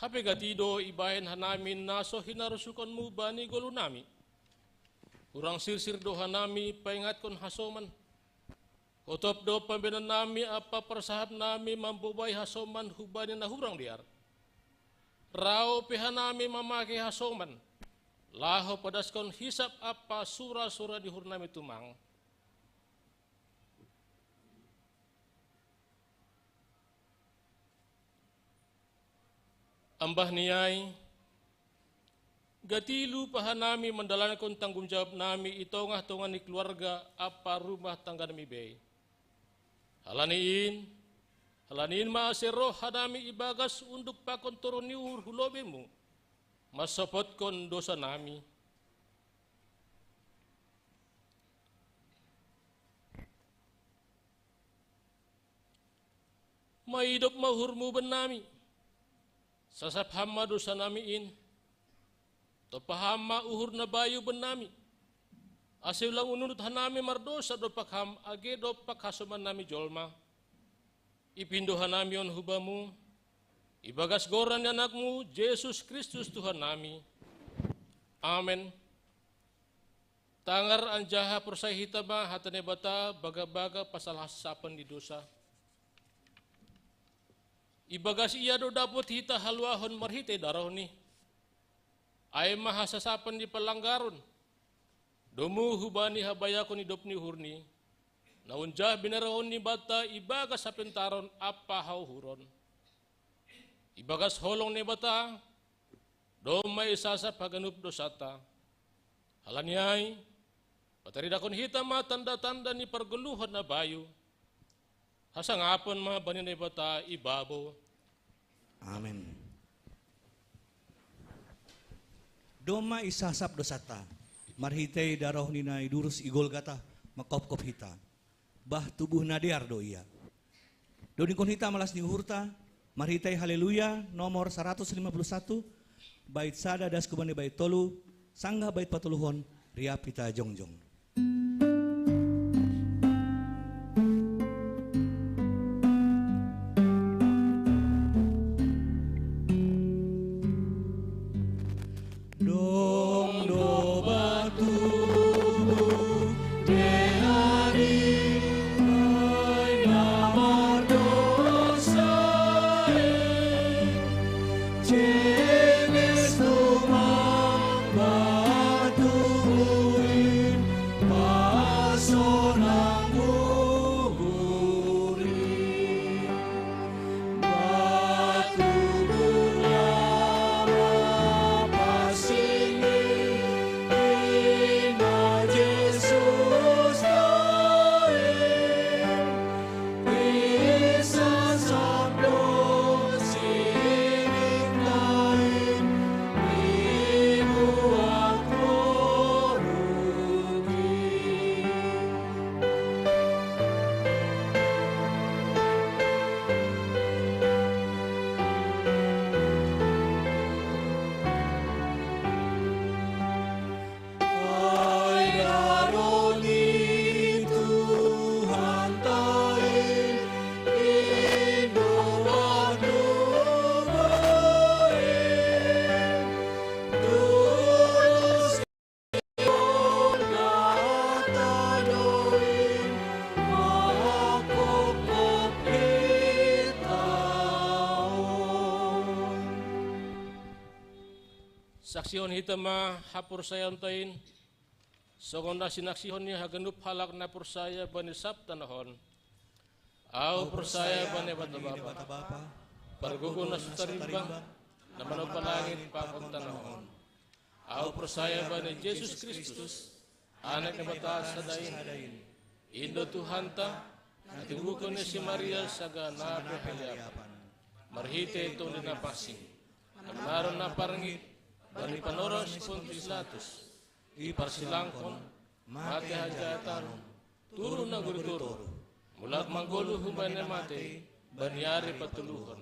Hape gatido ibahin hanamin naso hinarusukan mo bani golo nami. Urang sirsir do hanami paingat kon hasoman. Otop do pambenan nami apa persahap nami mambubay hasoman hubani na hurang liar. Rao pihanami mamaki hasoman. Laho padaskon hisap apa sura-sura di hurnami tumang. Ambah niyay, gatilu pahanami mendalankan tanggung jawab nami itongah-tongan ni keluarga apa rumah tangga nami bay. Halaniin maasero hanami ibagas untuk pakon turun ni hulobemu, masopot kon dosa nami. Maidop mahurmu benami. Sasap hama dosa namiin, to pahama uhur na bayu benami. Asil lang ununut hanami mardosa do pakham age do pakhasuman nami jolma. Ipindo hanami on hubamu, ibagas goran anakmu Yesus Kristus Tuhan nami. Amen. Tangar anjaha persay hitama hatane bata baga-baga pasal hasapan di dosa. Ibagas iya do dapot hita haluahon marhite darah ni. Ay mahasasapan di pelanggaron. Domu hubani habayakon idop ni hurni. Naunjah binarahon ni bata ibagas sa pentaron apa hauhuron. Ibagas holong ni bata. Domay isasap haganup dosata. Halanyay. Pataridakon hita ma tanda-tanda ni pergeluhan na bayu. Hasangapon mga banin ni bata ibabo. Amen. Doma isasap dosata. Marhitay darah ninay durus igol gata makop-kop hita. Bah tubuh nadiar do iya. Doni kon hita malas ni hurta. Marhitay haleluya nomor 151. Bait sada das kubani bait tolu. Sangga bait patuluhon ria pita jongjong. Saksiyon hitama hapur saya ontain. Sokonda sinaksihon niya haganup halak na pursaya bani sabtanahon. Au pursaya bani bata-bapa. Pargugo na sutarimbang na manupalangit pakong tanahon. Au pursaya bani Jesus Kristus. Anak na bata sa dain. Indo Tuhanta. Natinggukon niya si Maria saga napahaliapan. Marhite itong dinapasing. Naman na parangit. Bani panoros pun Pilatus, iparsilangkon, mati hajatan, turun na guru-guru, mulak manggulu humay na mati, banyari patuluhon,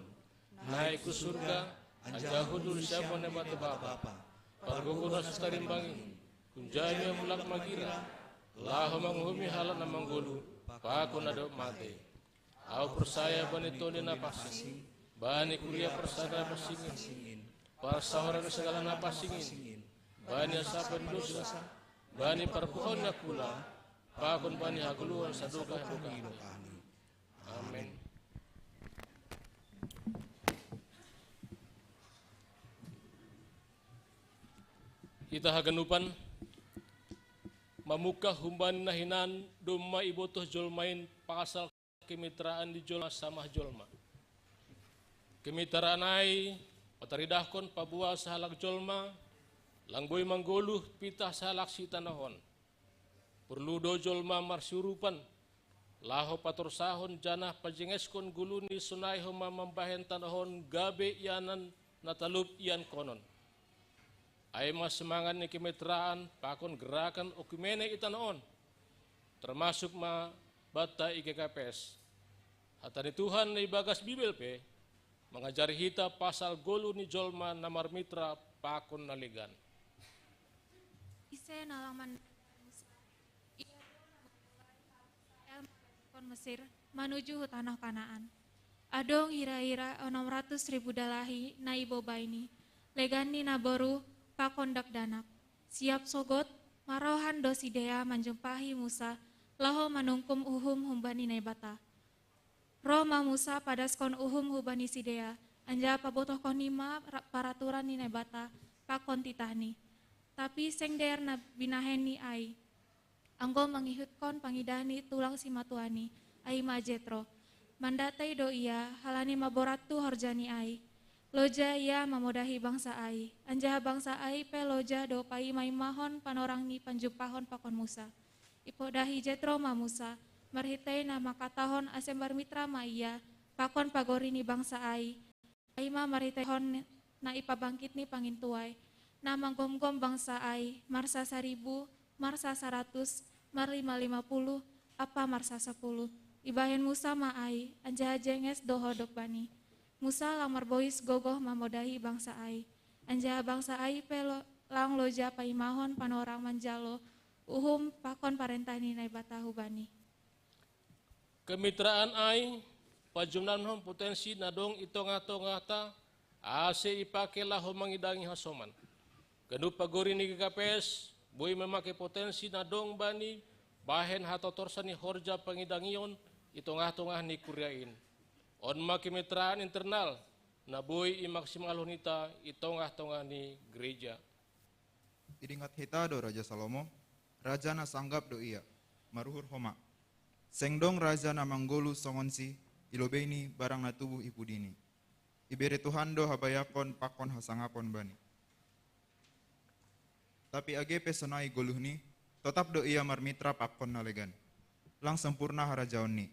naik ku surga, anjahudul siapa na bata-bapa, pargugunas tarimbangin, kunjanya mulak magira, laho manghumi halat na manggulu, paku na do mati, au persaya bani toli na pasing, bani kuliah persada pasingin, parsahora segala napasingin, bani asapan dosa, bani perpohon kula, pakon bani haguluan saduka duka. Amin. Kita haganupan mamuka humban nahinan duma ibotoh jolmain pasal kemitraan di jolma samah jolma. Kemitraan ai pataridahkon pabua sahalak jolma langboy manggoluh pitah sahalak si tanahon. Perludo jolma marsyurupan laho pator sahon janah pajengeskon guluni sunai homa membahen tanahon gabe ianan natalub ian konon. Ay mas semangat ni kemitraan pakon gerakan okumene itanaon termasuk ma bata IGKPS. Hatani Tuhan ni bagas Bibel pe mengajari hita pasal golu ni jolma namar mitra pakon naligan. Ise nalaman kon Mesir menuju tanah Kanaan. Adong hira-hira 600.000 dalahi na ibobaini legani naboru pakondak danak. Siap sogot, marohan dosidea menjumpahi Musa, laho manungkum uhum humbani nebata. Roma Musa padaskon uhum hubani sidea, anja pabotoh konima paraturan ni nebata, pakon titahni. Tapi seng der na binaheni ai. Anggo mangihutkon pangidani tulang simatuani, ai majetro. Mandatai do ia, halani maboratu horjani ai. Loja ia memodahi bangsa ai, anjah bangsa ai pe loja do pai maimahon panorang ni panjupahon pakon Musa. Ipodahi jetro ma Musa, marhitei nama katahon asembar mitra ma ia, pakon pagori ni bangsa ai. Aima marhitei hon na ipabangkit ni pangintuai, nama gom-gom bangsa ai, marsa 1.000, marsa 100, mar 550, apa marsa 10. Ibahen Musa ma ai, anjah jenges do hodok bani. Musa lamar bois gogoh mamodahi bangsa ai. Anja bangsa ai pelo lang loja paimahon panorang manjalo uhum pakon parentani nai batahu bani. Kemitraan ai pajumnan potensi nadong itonga-tongata ase ipake laho mangidangi hasoman. Ganu pagori ni GKPS boy memake potensi nadong bani bahen hatotorsani horja pangidangion itongah-tongah ni kuriain. On kemitraan internal na boy imaksimal hunita itongah-tongah ni gereja. Idingat hita do Raja Salomo, raja na sanggap do iya, maruhur homa. Sengdong raja na manggolu songonsi, ilobeni barang na tubuh ipudini. Ibere Tuhan do habayakon pakon hasangapon bani. Tapi agepe sonai goluhni, tetap do iya marmitra pakon nalegan. Lang sempurna harajaon ni.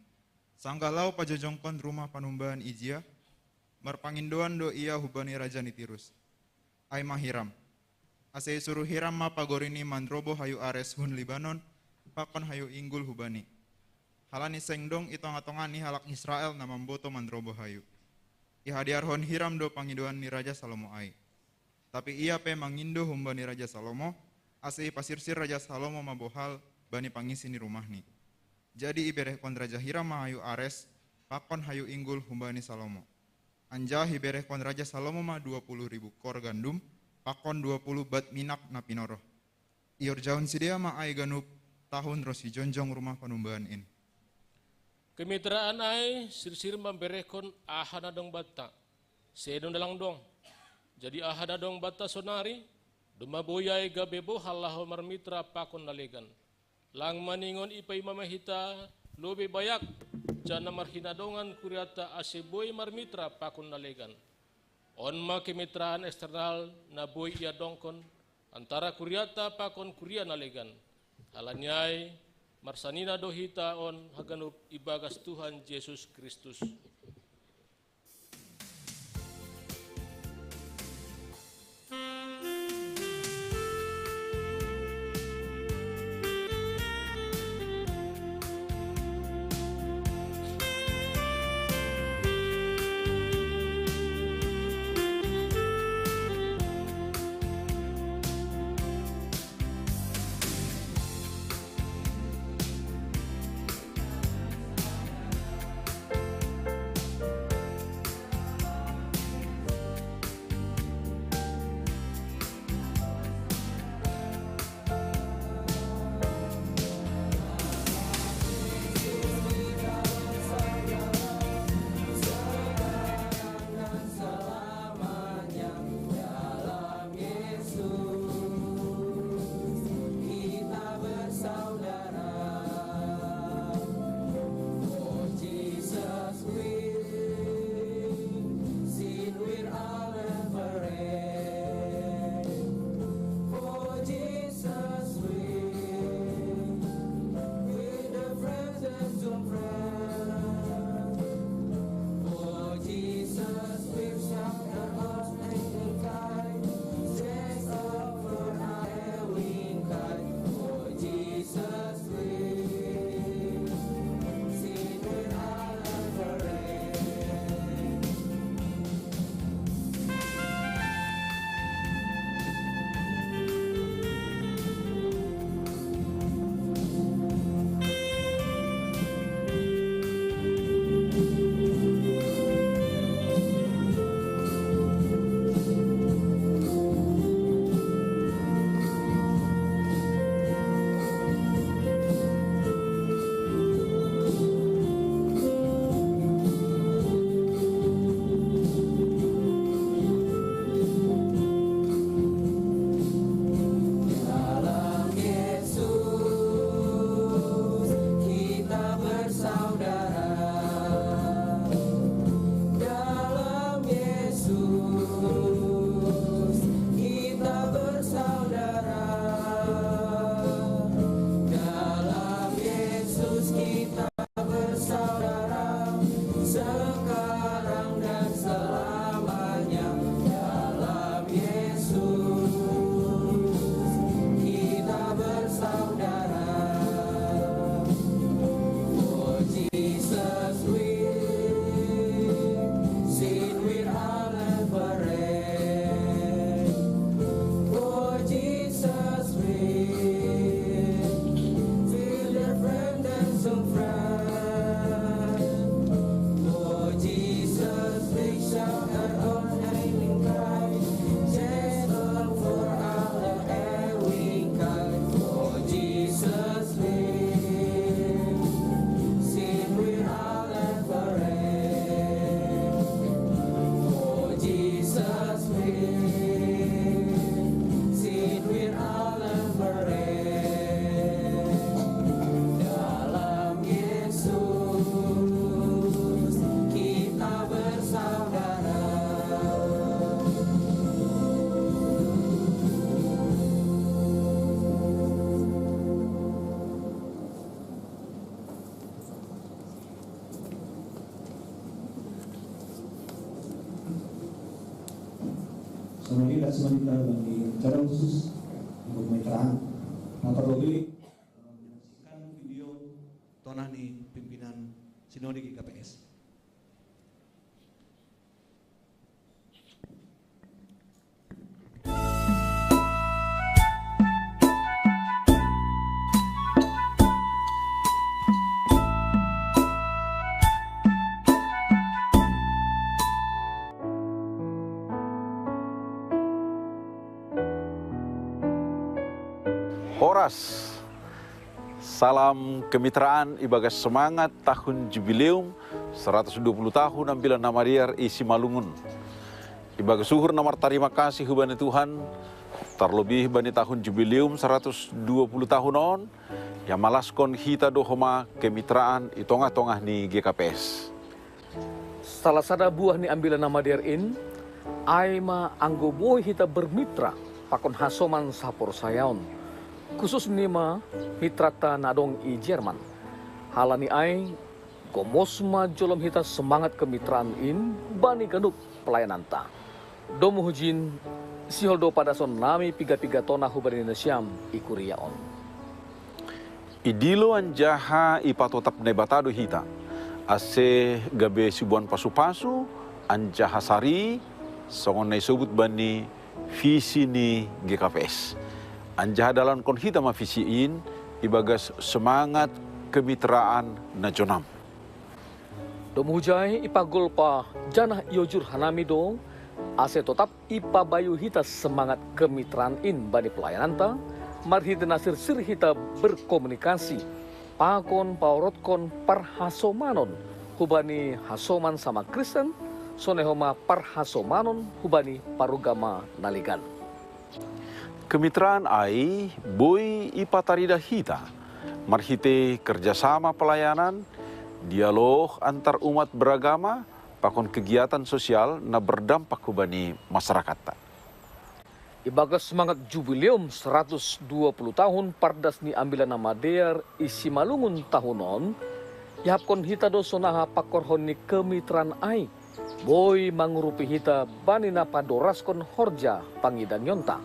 Sanggalau pajajongkon rumah panumbahan ijia, marpangindoan do iya hubani raja ni tirus. Ay mahiram. Ase suruh hiram ma pagorini mandrobo hayu ares hun Libanon, pakon hayu inggul hubani. Halani sengdong itong-atongan ni halak Israel na mamboto mandrobo hayu. Ihadiarhon hiram do pangindoan ni Raja Salomo ay. Tapi ia pe mangindo humbani Raja Salomo, ase pasirsir Raja Salomo mabohal bani pangisi ni rumah ni. Jadi iberehkon Raja Hiram hayu ares, pakon hayu inggul humbani Salomo. Anja iberehkon Raja Salomo ma 20.000 kor gandum, pakon 20 bat minak na pinoroh. Ior jaun sidea ma ay ganup tahun rosi jonjong rumah panumbahan in. Kemitraan ai sir-sir memberehkon ahana dong bata. Sedong dalang dong. Jadi ahana dong bata sonari, dumaboyay gabebo halaho marmitra pakon nalegan. Lang maningon ipay mamahita lobe bayak jana marhinadongan kuriata aseboy marmitra pakon nalegan. On kemitraan eksternal na boy ia dongkon antara kuriata pakon kuria nalegan. Halanyay marsanina dohita on haganup ibagas Tuhan Yesus Kristus. Sebenarnya tidak sebenarnya bagi acara khusus untuk kemitraan. Nah, terlebih menyaksikan video tonani pimpinan Sinode GKPS. Horas, salam kemitraan ibagas semangat tahun jubileum 120 tahun ambilan Namadiar isi Malungun. Ibagas suhur namar terima kasih hubani Tuhan, terlebih bani tahun jubileum 120 tahun on, yang malaskon hita dohoma kemitraan itongah-tongah ni GKPS. Salah sada buah ni ambilan Namadiar in, aima anggo boy hita bermitra pakon hasoman sapor sayaon. Khusus nima mitrata nadong i Jerman. Halani ai gomosma jolom hita semangat kemitraan in bani ganuk pelayanan ta. Domo hujin siholdo pada son nami piga-piga tona hubari Indonesia ikuriaon. Idilo anjaha ipatotap nebatado hita. Ase gabe sibuan pasu-pasu anjaha sari songon na isubut bani visi ni GKPS. Anjaha dalam kon hita mafisiin ibagas semangat kemitraan nasional. Domo hujai ipagol pa janah iojur hanami dong. Ase tetap ipa bayu hita semangat kemitraan in bani pelayanan ta. Marhita nasir sir hita berkomunikasi. Pakon paurotkon parhasomanon hubani hasoman sama Kristen. Sonehoma parhasomanon hubani parugama naligan. Kemitraan ai boy ipatarida hita. Marhite kerjasama pelayanan, dialog antar umat beragama, pakon kegiatan sosial na berdampak hubani masyarakat. Ibagas semangat jubileum 120 tahun pardas ni ambilan Namadiar isi Malungun tahunon, ihapkon hita do sonaha pakorhon ni kemitraan ai. Boy mangurupi hita bani napadoraskon horja pangidan yonta.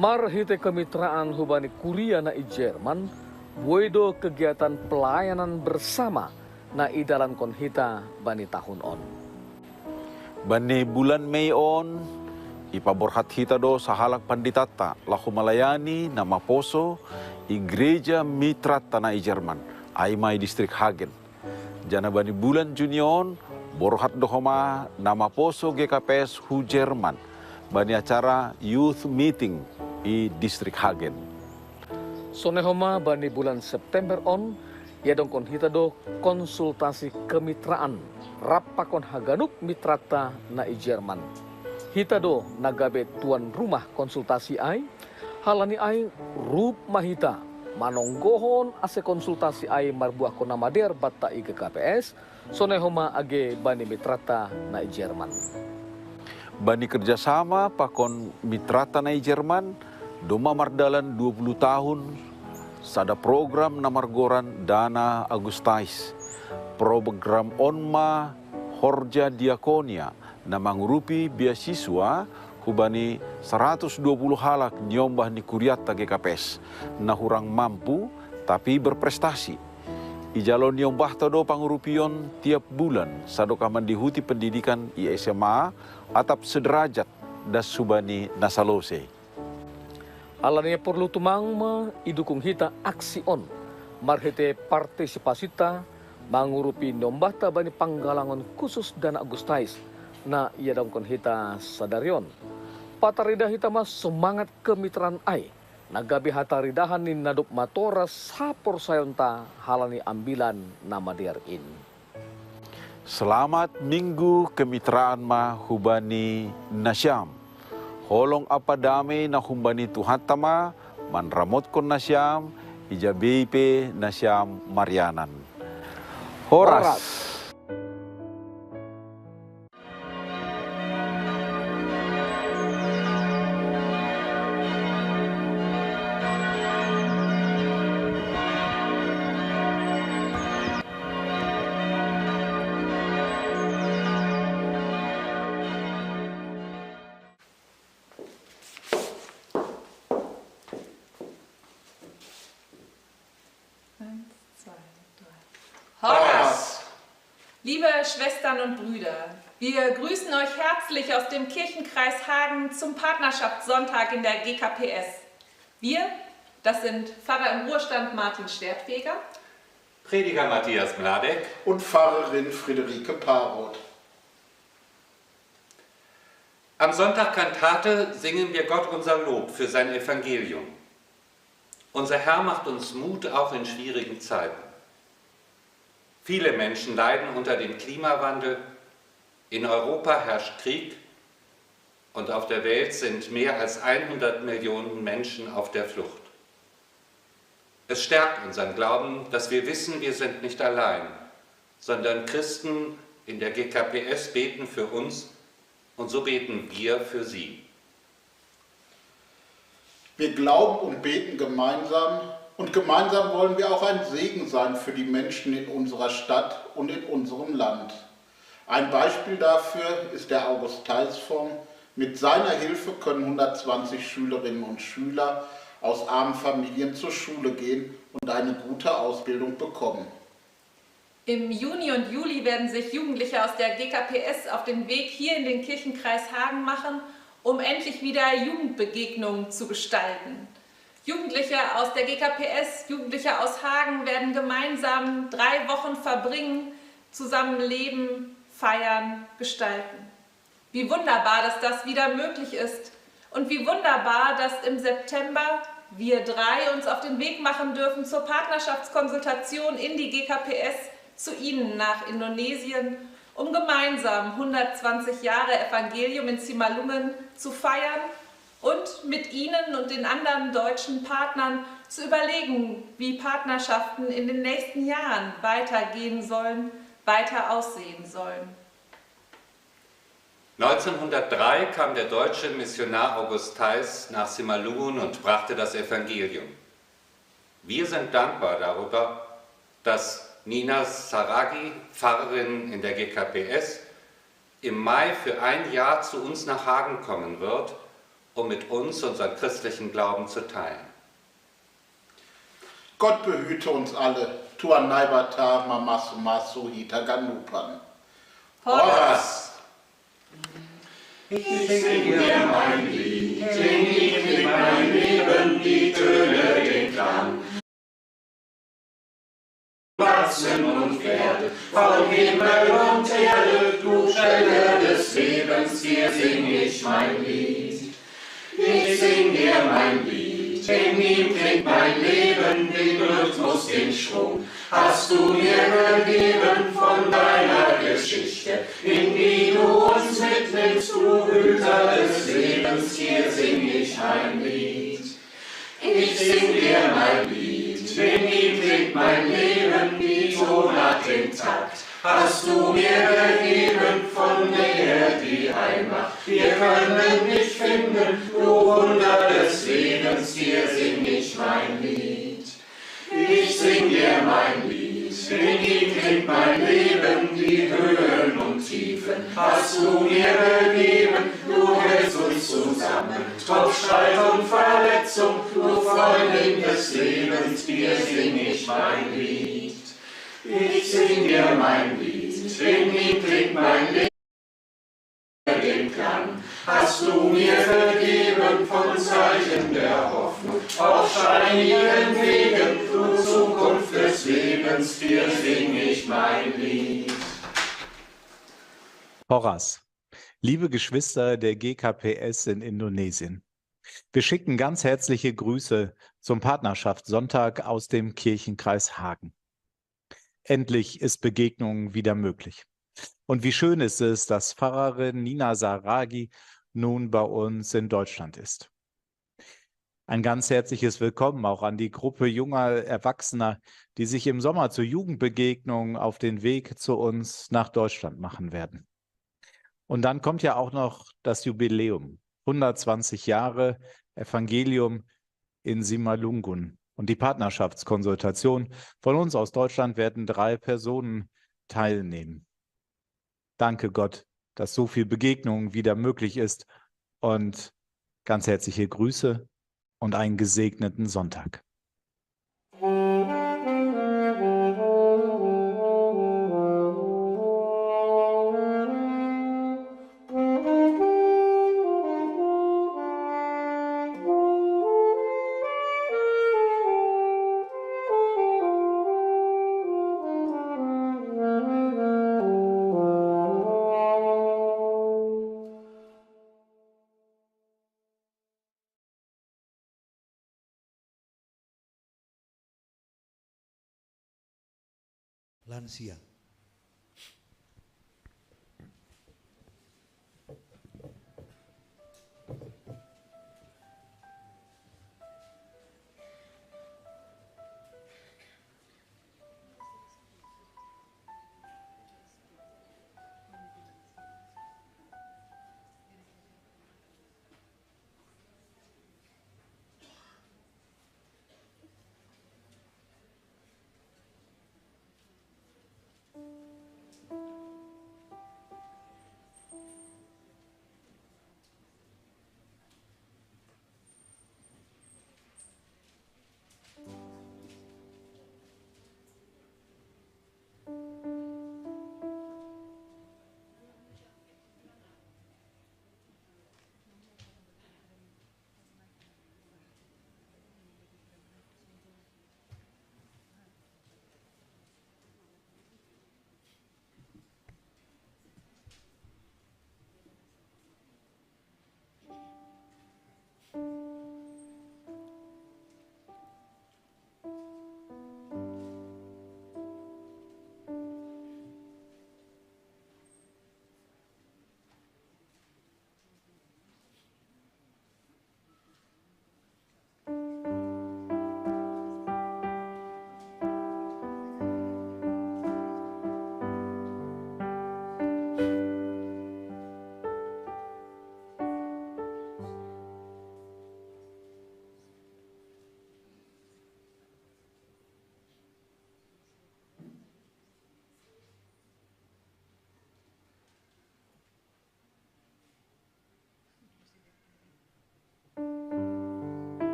Marhite kemitraan hubani kuria na i Jerman, boydo kegiatan pelayanan bersama na idalan kon hita bani tahun on. Bani bulan Mei on, ipaborhat hita do sahalak panditata lahu malayani nama poso i gereja mitra tanah i Jerman, aimai distrik Hagen. Jana bani bulan Juni on, borhat dohoma nama poso GKPS hu Jerman, bani acara youth meeting i distrik Hagen. Sonehoma bani bulan September on, ya dongkon hita do konsultasi kemitraan rapakon haganuk mitrata na i Jerman. Hita do nagabe tuan rumah konsultasi ai, halani ai rup mahita manonggohon ase konsultasi ai marbuah kon Namadiar batta i GKPS, sonehoma age bani mitrata na i Jerman. Bani kerjasama pakon mitrata na i Jerman, doma mardalan 20 tahun, sada program namargoran Dana Agustais, program Onma Horja Diakonia, na mangurupi beasiswa hubani 120 halak nyombah ni kuriata GKPS, na hurang mampu tapi berprestasi. Ijalon nyombah todo pangurupion tiap bulan, sadoka mandihuti pendidikan i SMA atap sederajat das subani nasalose. Alanya perlu tumangma idukung hita aksi on. Marhete partisipasita mangurupi nombata bani panggalangan khusus Dana Agustais na ia dongkon hita sadarion. Patarida hita mas semangat kemitraan ai. Nagabi hataridahan ni naduk matora sapor sayonta halani ambilan Namadiar in. Selamat Minggu Kemitraan ma hubani nasyam. Holong apa dame na humbani tuhatama manramot kon nasyam ija BIP nasyam Marianan. Horas. Liebe Schwestern und Brüder, wir grüßen euch herzlich aus dem Kirchenkreis Hagen zum Partnerschaftssonntag in der GKPS. Wir, das sind Pfarrer im Ruhestand Martin Schwertfeger, Prediger Matthias Mladek und Pfarrerin Friederike Paroth. Am Sonntag Kantate singen wir Gott unser Lob für sein Evangelium. Unser Herr macht uns Mut auch in schwierigen Zeiten. Viele Menschen leiden unter dem Klimawandel, in Europa herrscht Krieg und auf der Welt sind mehr als 100 Millionen Menschen auf der Flucht. Es stärkt unseren Glauben, dass wir wissen, wir sind nicht allein, sondern Christen in der GKPS beten für uns und so beten wir für sie. Wir glauben und beten gemeinsam und gemeinsam wollen wir auch ein Segen sein für die Menschen in unserer Stadt und in unserem Land. Ein Beispiel dafür ist der August-Theis-Fonds. Mit seiner Hilfe können 120 Schülerinnen und Schüler aus armen Familien zur Schule gehen und eine gute Ausbildung bekommen. Im Juni und Juli werden sich Jugendliche aus der GKPS auf den Weg hier in den Kirchenkreis Hagen machen, um endlich wieder Jugendbegegnungen zu gestalten. Jugendliche aus der GKPS, Jugendliche aus Hagen werden gemeinsam 3 Wochen verbringen, zusammen leben, feiern, gestalten. Wie wunderbar, dass das wieder möglich ist und wie wunderbar, dass im September wir 3 uns auf den Weg machen dürfen zur Partnerschaftskonsultation in die GKPS zu Ihnen nach Indonesien, um gemeinsam 120 Jahre Evangelium in Simalungen zu feiern und mit Ihnen und den anderen deutschen Partnern zu überlegen, wie Partnerschaften in den nächsten Jahren weitergehen sollen, weiter aussehen sollen. 1903 kam der deutsche Missionar August Theis nach Simalungun und brachte das Evangelium. Wir sind dankbar darüber, dass Nina Saragi, Pfarrerin in der GKPS, im Mai für ein Jahr zu uns nach Hagen kommen wird, um mit uns unseren christlichen Glauben zu teilen. Gott behüte uns alle. Tuan Naibata Mamasu Masu Hitaganupan. Horas! Ich singe dir mein Lied, sing ich mit mein Leben, die Töne, den Klang. Wachsen und werde, von Himmel und Erde, du Quelle des Lebens, dir sing ich mein Lied. Ich sing dir mein Lied, in ihm klingt mein Leben, den Rhythmus, den Schwung. Hast du mir gegeben von deiner Geschichte, in die du uns mitnimmst, du Hüter des Lebens, hier sing ich mein Lied. Ich sing dir mein Lied, in ihm klingt mein Leben, die Tonart im Takt. Hast du mir gegeben von der die Heimat, wir können dich finden, du Wunder des Lebens, hier sing ich mein Lied. Ich sing dir mein Lied, in ihm klingt mein Leben, die Höhen und Tiefen. Hast du mir gegeben, du hältst uns zusammen, trotz Streit und Verletzung, du Freundin des Lebens, dir sing ich mein Lied. Ich sing dir mein Lied, in ihm klingt mein Leben, den Klang. Hast du mir gegeben von Zeichen der Hoffnung, auf steinigen Wegen, du Zukunft des Lebens, dir sing ich mein Lied. Horas, liebe Geschwister der GKPS in Indonesien, wir schicken ganz herzliche Grüße zum Partnerschaftssonntag aus dem Kirchenkreis Hagen. Endlich ist Begegnung wieder möglich. Und wie schön ist es, dass Pfarrerin Nina Saragi nun bei uns in Deutschland ist. Ein ganz herzliches Willkommen auch an die Gruppe junger Erwachsener, die sich im Sommer zur Jugendbegegnung auf den Weg zu uns nach Deutschland machen werden. Und dann kommt ja auch noch das Jubiläum, 120 Jahre Evangelium in Simalungun. Und die Partnerschaftskonsultation von uns aus Deutschland werden 3 Personen teilnehmen. Danke Gott, dass so viel Begegnung wieder möglich ist und ganz herzliche Grüße und einen gesegneten Sonntag. lansia.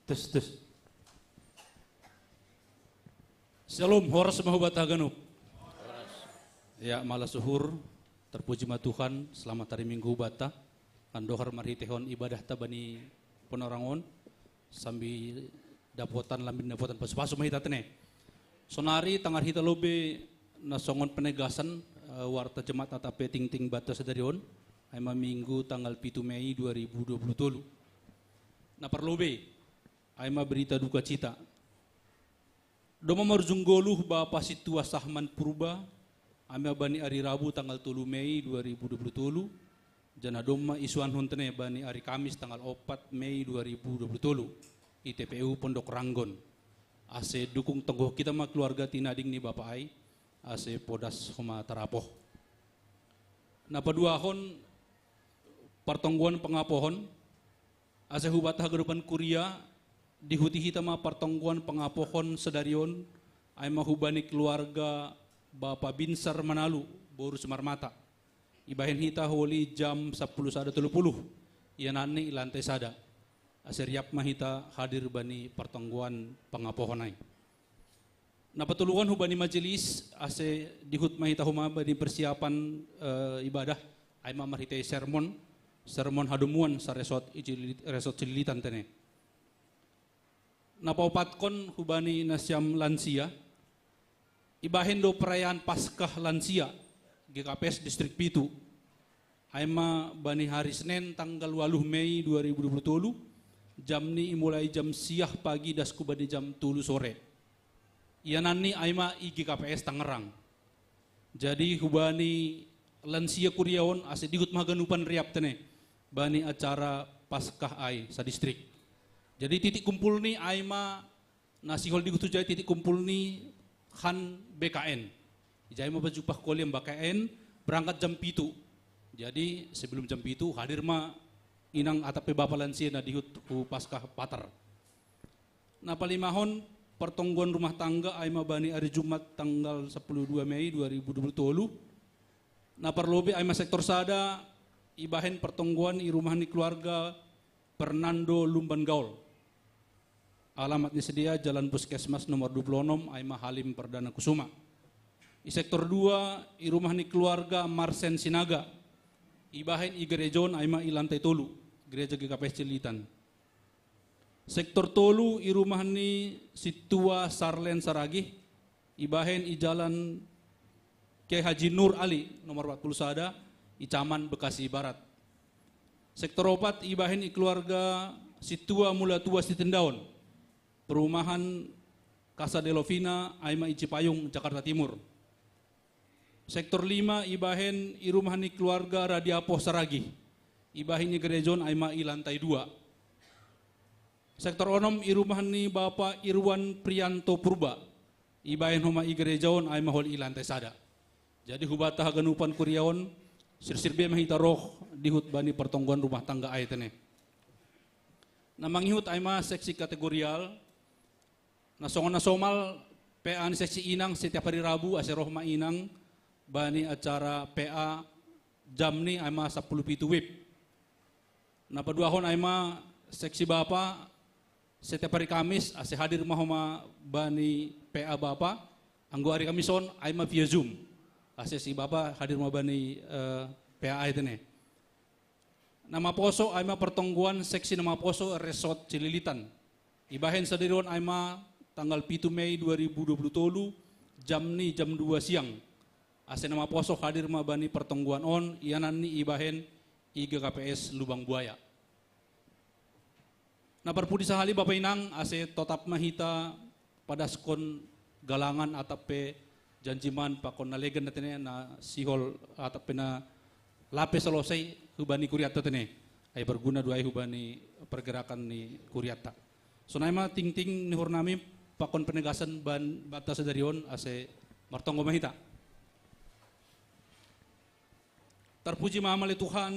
Tes. Shalom, horas mahubat haganuk. Ya, malah suhur, terpuji ma Tuhan, selamat hari Minggu bata. Andohar marhitehon ibadah tabani penerangon, sambil dapotan lambin dapotan pasu-pasu mahita tene. Sonari tangar hita lobe nasongon penegasan warta jemaat atape ting-ting bata sedarion, aima Minggu tanggal 7 Mei 2020. Na perlobe, aima berita duka cita. Doma marjunggoluh bapa situa sahman purba, aima bani hari Rabu tanggal 3 Mei 2020. Jana doma isuan hontene bani hari Kamis tanggal 4 Mei 2020. ITPU Pondok Ranggon. Ase dukung tenggoh kita mah keluarga tinading ni Bapak Ai. Ase podas homa tarapoh. Napa dua hon pertongguan pengapohon. Ase hubat hagarupan kuria dihuti hitama pertongguan pengapohon sedarion. Ai mahubani keluarga Bapak Binsar Manalu Boru Semarmata. Ibahin hita holi jam 10.30. Ia nani lantai sada. Aseriap mahita hadir bani pertongguan pengapohonai. Na patuluan hubani majelis ase dihut mahita huma bani persiapan ibadah ai marhita sermon hadumuan sa resort Cililitan tene. Na paupatkon hubani nasyam lansia ibahin do perayaan Paskah lansia GKPS Distrik Pitu. Aima bani hari Senin tanggal 8 Mei 2020 jam ni mulai jam siah pagi dasku bani jam 3 sore. Ianani aima IGKPS Tangerang. Jadi hubani lansia kuriawan ase digut maganupan riap tene bani acara Paskah ai sa distrik. Jadi titik kumpul ni aima nasihol digut jai titik kumpul ni han BKN. Jai ma berjumpa koliam BKN berangkat jam 7. Jadi sebelum jam 7 hadir ma inang atape bapak lansia na dihut hu Paskah patar. Na palimahon pertongguan rumah tangga aima bani hari Jumat tanggal 12 Mei 2020. Na perlobe aima sektor sada ibahen pertongguan i rumah ni keluarga Fernando Lumban Gaul. Alamatnya sedia Jalan Puskesmas nomor 26 aima Halim Perdana Kusuma. I sektor 2 i rumah ni keluarga Marsen Sinaga. Ibahen i gerejon aima i lantai tolu, gereja GKPS Cililitan. Sektor tolu i rumah ni situa Sarlen Saragih. Ibahen i jalan Kiai Haji Nur Ali nomor 40 sada i Caman Bekasi Barat. Sektor 4 ibahen i keluarga situa Mula Tua Sitendaun. Perumahan Casa Delovina aima i Cipayung Jakarta Timur. Sektor 5 ibahen i rumah ni keluarga Radiapoh Saragih. Ibahen ni gerejon aima i lantai 2. Sektor 6 i rumah ni Bapak Irwan Prianto Purba. Ibahen homa i gerejon aima hol i lantai sada. Jadi hubata haganupan kuriawan sir-sirbe mahita roh dihut bani pertongguan rumah tangga ai tene. Na manghihut aima seksi kategorial. Na songon na somal PA ni seksi inang setiap hari Rabu ase roh ma inang bani acara PA jam ni aima 10 pitu wib. Na paduahon aima seksi bapa setiap hari Kamis ase hadir mahoma bani PA bapa. Anggo hari Kamison aima via Zoom. Ase si bapa hadir ma bani PA itene. Nama poso aima pertongguan seksi nama poso Resort Cililitan. Ibahen sadiron aima tanggal 7 Mei 2020 jam ni jam 2 siang. Ase nama poso hadir ma bani pertongguan on ianan ni ibahen IGKPS Lubang Buaya. Na perpudi sahali Bapak Inang ase totap mahita pada skon galangan atape janjiman pakon nalegan natene na sihol atape na lape selesai hubani kuriata tene. Ay berguna dua hubani pergerakan ni kuriata. So naima ting-ting ni hurnami pakon penegasan ban batas darion ase martonggo mahita. Terpuji mamale Tuhan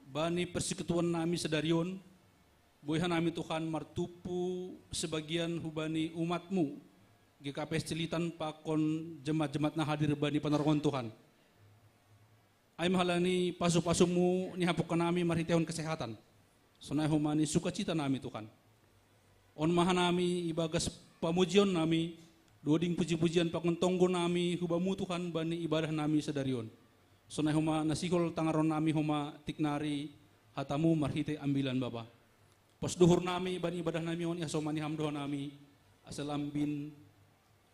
bani persekutuan nami sedarion boyhan nami Tuhan martupu sebagian hubani umatmu GKPS Cililitan pakon jemaat-jemaat na hadir bani penerangan Tuhan. Ay mahalani pasu-pasumu ni hapuk nami marhiteon kesehatan. Sonai humani sukacita nami Tuhan. On mahanami ibagas pamujian nami, doding puji-pujian pakentonggo nami, hubamu Tuhan bani ibadah nami sedarion. Sonai homa nasihol tangaron nami homa tiknari hatamu marhite ambilan Bapa. Pos duhur nami bani ibadah nami on asomani hamdoh nami, asalambin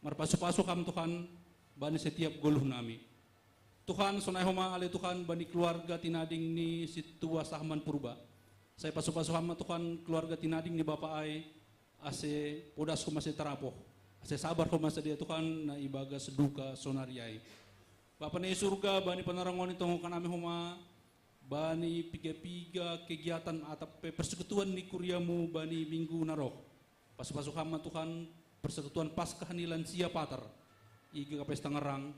marpasu-pasu kam Tuhan bani setiap goluh nami. Tuhan sonai homa ale Tuhan bani keluarga tinading ni situa sahman purba. Saya pasu-pasu hama Tuhan keluarga tinading ni Bapa ai ase podas homa se tarapoh. Ase sabar homa sedia Tuhan na ibaga seduka sonariai. Bapa ni surga bani penerangon itong kanami homa bani piga-piga kegiatan atau persekutuan ni kuriamu bani minggu naroh. Pasu-pasu hama Tuhan persekutuan Paskah ni lansia pater. Iga kapes tangerang.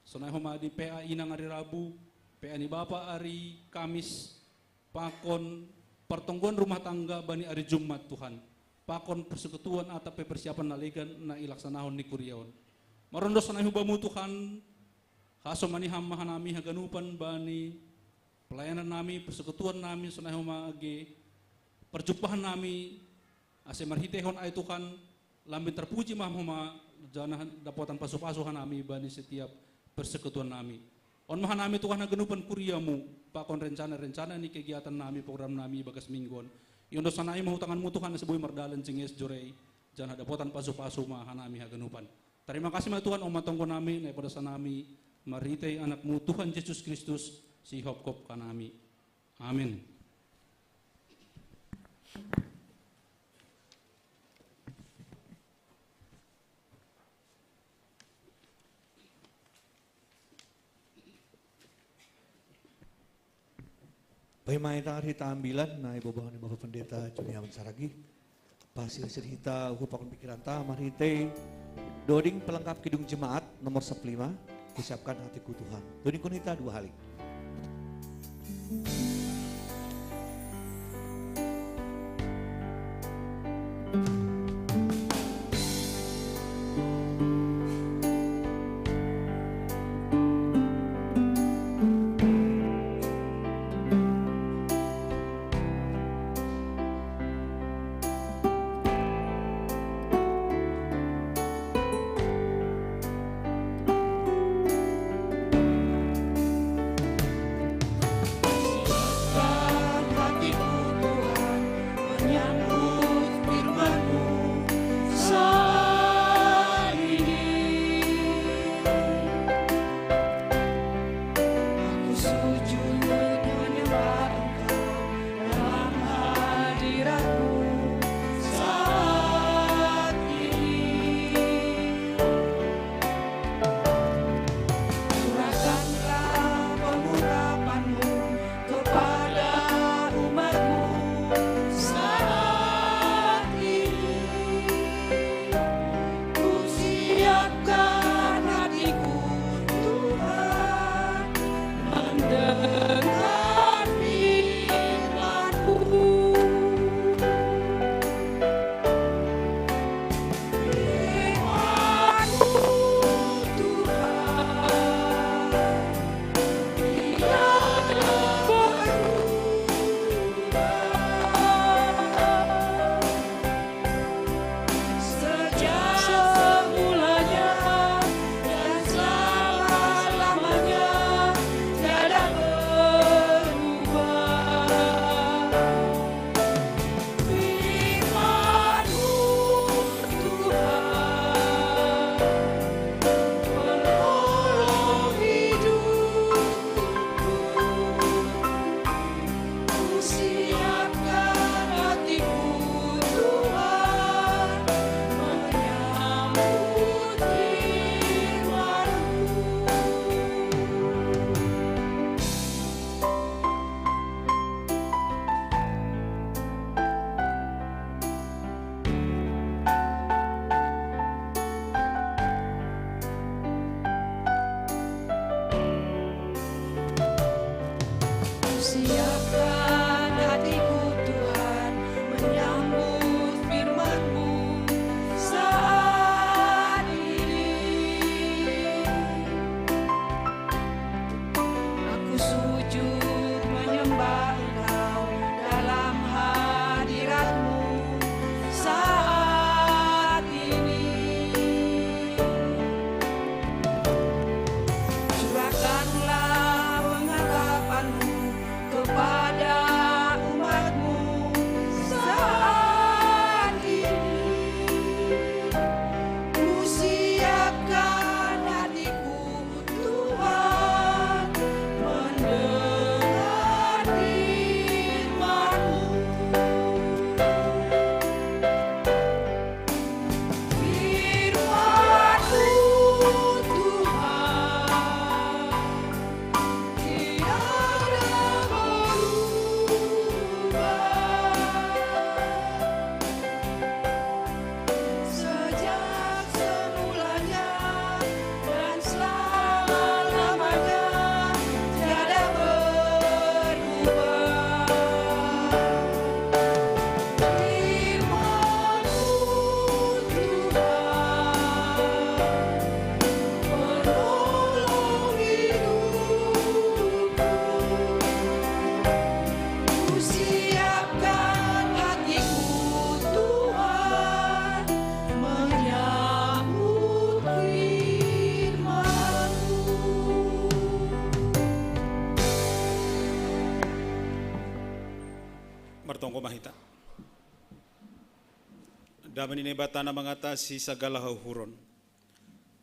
Sonai homa di PA inang hari Rabu, PA ni Bapa hari Kamis, pakon pertongguan rumah tangga bani hari Jumat Tuhan. Pakon persekutuan atau persiapan nalegan na ilaksanahon ni kuriaon. Marondo sonai hubamu Tuhan, haso mani hamahanami haganupan bani pelayanan nami, persekutuan nami sonai homa age perjumpahan nami ase marhitehon ay Tuhan lambin terpuji mahoma jana dapatan pasu-pasuhan nami bani setiap persekutuan nami. On mahanami Tuhan haganupan kuriamu, pakon rencana-rencana ni kegiatan nami, program nami bagas minggon. Yondo sanai mahutanganmu Tuhan sebuah mardalan cinges jorei jana dapatan pasu-pasu mahanami haganupan. Terima kasih ma Tuhan omatongko nami na pada sanami marhitei anakmu Tuhan Yesus Kristus si hopkop kanami. Amin. Pahimay hita ambilan na ibabahan ni Bapak Pendeta Juniawan Saragi. Pasir hita upakon pikiran ta marhitei doding pelengkap kidung jemaat nomor 15 disiapkan hatiku Tuhan. Doding kun hita 2 halik. Daman ini batana mengatasi segala hauhuron.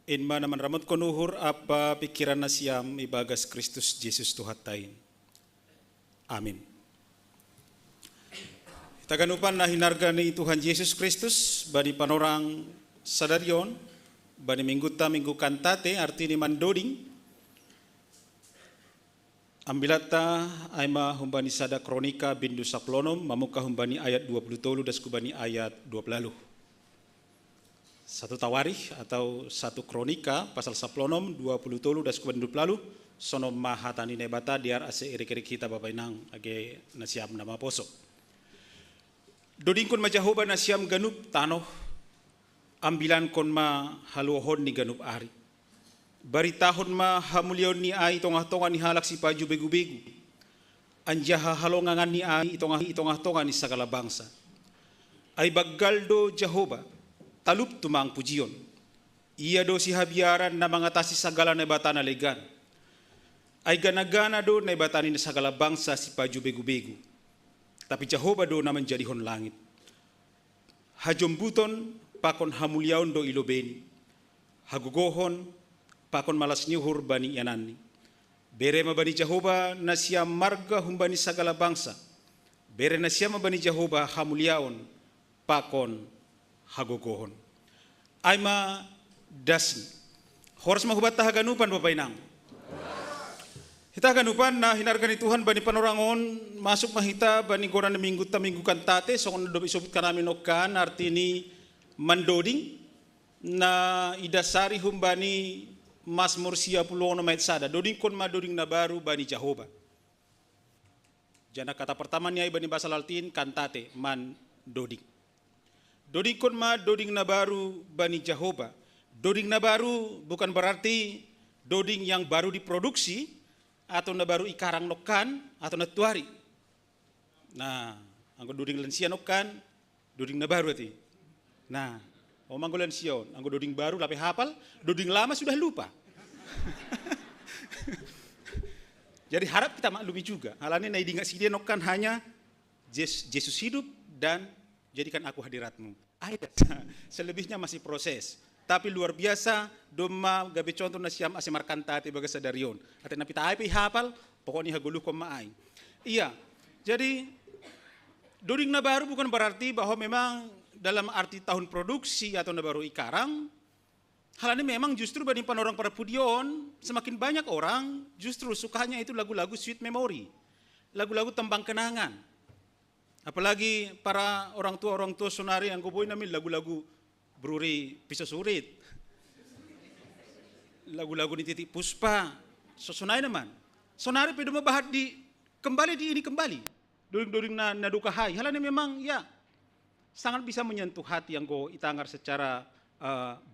Inma naman ramot konuhur apa pikiran nasiam ibagas Kristus Yesus Tuhatain. Amin. Taganupan na hinarga ni Tuhan Yesus Kristus bani panorang sadarion bani mingguta minggu kantate arti ni mandoding. Ambilata aima humbani sada kronika bindu saplonom mamuka humbani ayat 20 das kubani ayat 20. Satu tawarikh atau satu kronika pasal saplonom 20 das kubani 20 sono mahatani nebata diar ase irik-irik kita bapak inang age nasiam nama poso. Dodingkon majahoba nasiam ganup tanoh ambilan kon ma haluhon ni ganup ari. Bari tahun ma hamulion ni ai tongah-tongah ni halak si paju begu-begu. Anjaha halongangan ni ai tongah-tongah ni segala bangsa. Ai baggaldo Jehovah talup tumang pujion. Ia do si habiaran na mengatasi segala nebatana legan. Ai gana-gana do nebatani ni segala bangsa si paju begu-begu. Tapi Jehovah do na menjadi hon langit. Hajombuton pakon hamuliaon do ilobeni. Hagugohon pakon malas nyuhur bani yanani. Bere mabani Jehovah nasiam marga humbani segala bangsa. Bere nasiam mabani Jehovah hamuliaon pakon hagogohon. Aima dasni. Horas mahubat tahaganupan bapak inang. Hita ganupan na hinargani Tuhan bani panorangon masuk mahita bani goran minggu ta minggu kantate songon do isubut kanami nokkan artini mandoding na idasari humbani Mazmur 60 ayat sada. Doding kon ma doding na baru bani Jehovah. Jana kata pertama ni bani bahasa Latin kantate man doding. Doding kon ma doding na baru bani Jehovah. Doding na baru bukan berarti doding yang baru diproduksi atau na baru ikarang nokan atau na tuari. Nah, anggo doding lansia nokan, doding na baru ati. Nah, omang golan sion, anggo doding baru lape hafal, doding lama sudah lupa. Jadi harap kita maklumi juga. Halane na idinga sidia nokan hanya Yesus hidup dan jadikan aku hadiratmu. Selebihnya masih proses. Tapi luar biasa doma gabe contoh na siam asemar kantate baga sadarion. Ate na pitaay pi hafal, pokoknya haguluh ko maay. Iya. Jadi doding na baru bukan berarti bahwa memang dalam arti tahun produksi atau baru ikarang, hal ini memang justru bandingkan orang para pudion, semakin banyak orang justru sukanya itu lagu-lagu sweet memory, lagu-lagu tembang kenangan. Apalagi para orang tua sonari yang goboy namin lagu-lagu Bruri Pisau Surit, lagu-lagu ni Titik Puspa, sonai naman. Sonari pedo mabahat kembali di ini kembali, doring na dukahay. Hal ini memang ya sangat bisa menyentuh hati yang go itangar secara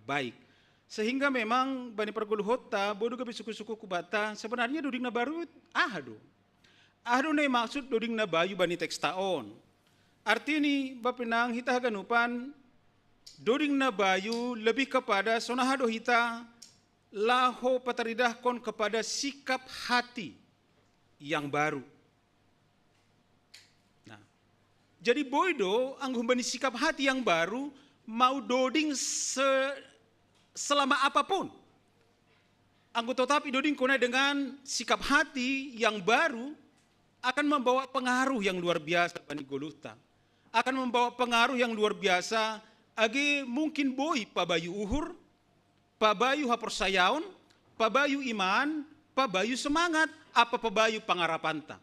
baik. Sehingga memang bani perguluhota bodo gabi suku-suku kubata sebenarnya doding na baru ahado. Ahado na maksud doding na bayu bani tekstaon. Arti ini bapinang hita ganupan doding na bayu lebih kepada sonahado hita laho pataridah kon kepada sikap hati yang baru. Jadi boydo anggo bani sikap hati yang baru mau doding selama apapun. Anggo tetapi doding kona dengan sikap hati yang baru akan membawa pengaruh yang luar biasa bani goluta. Akan membawa pengaruh yang luar biasa agi mungkin boy pabayu uhur, pabayu hapersayaon, pabayu iman, pabayu semangat, apa pabayu pangarapanta.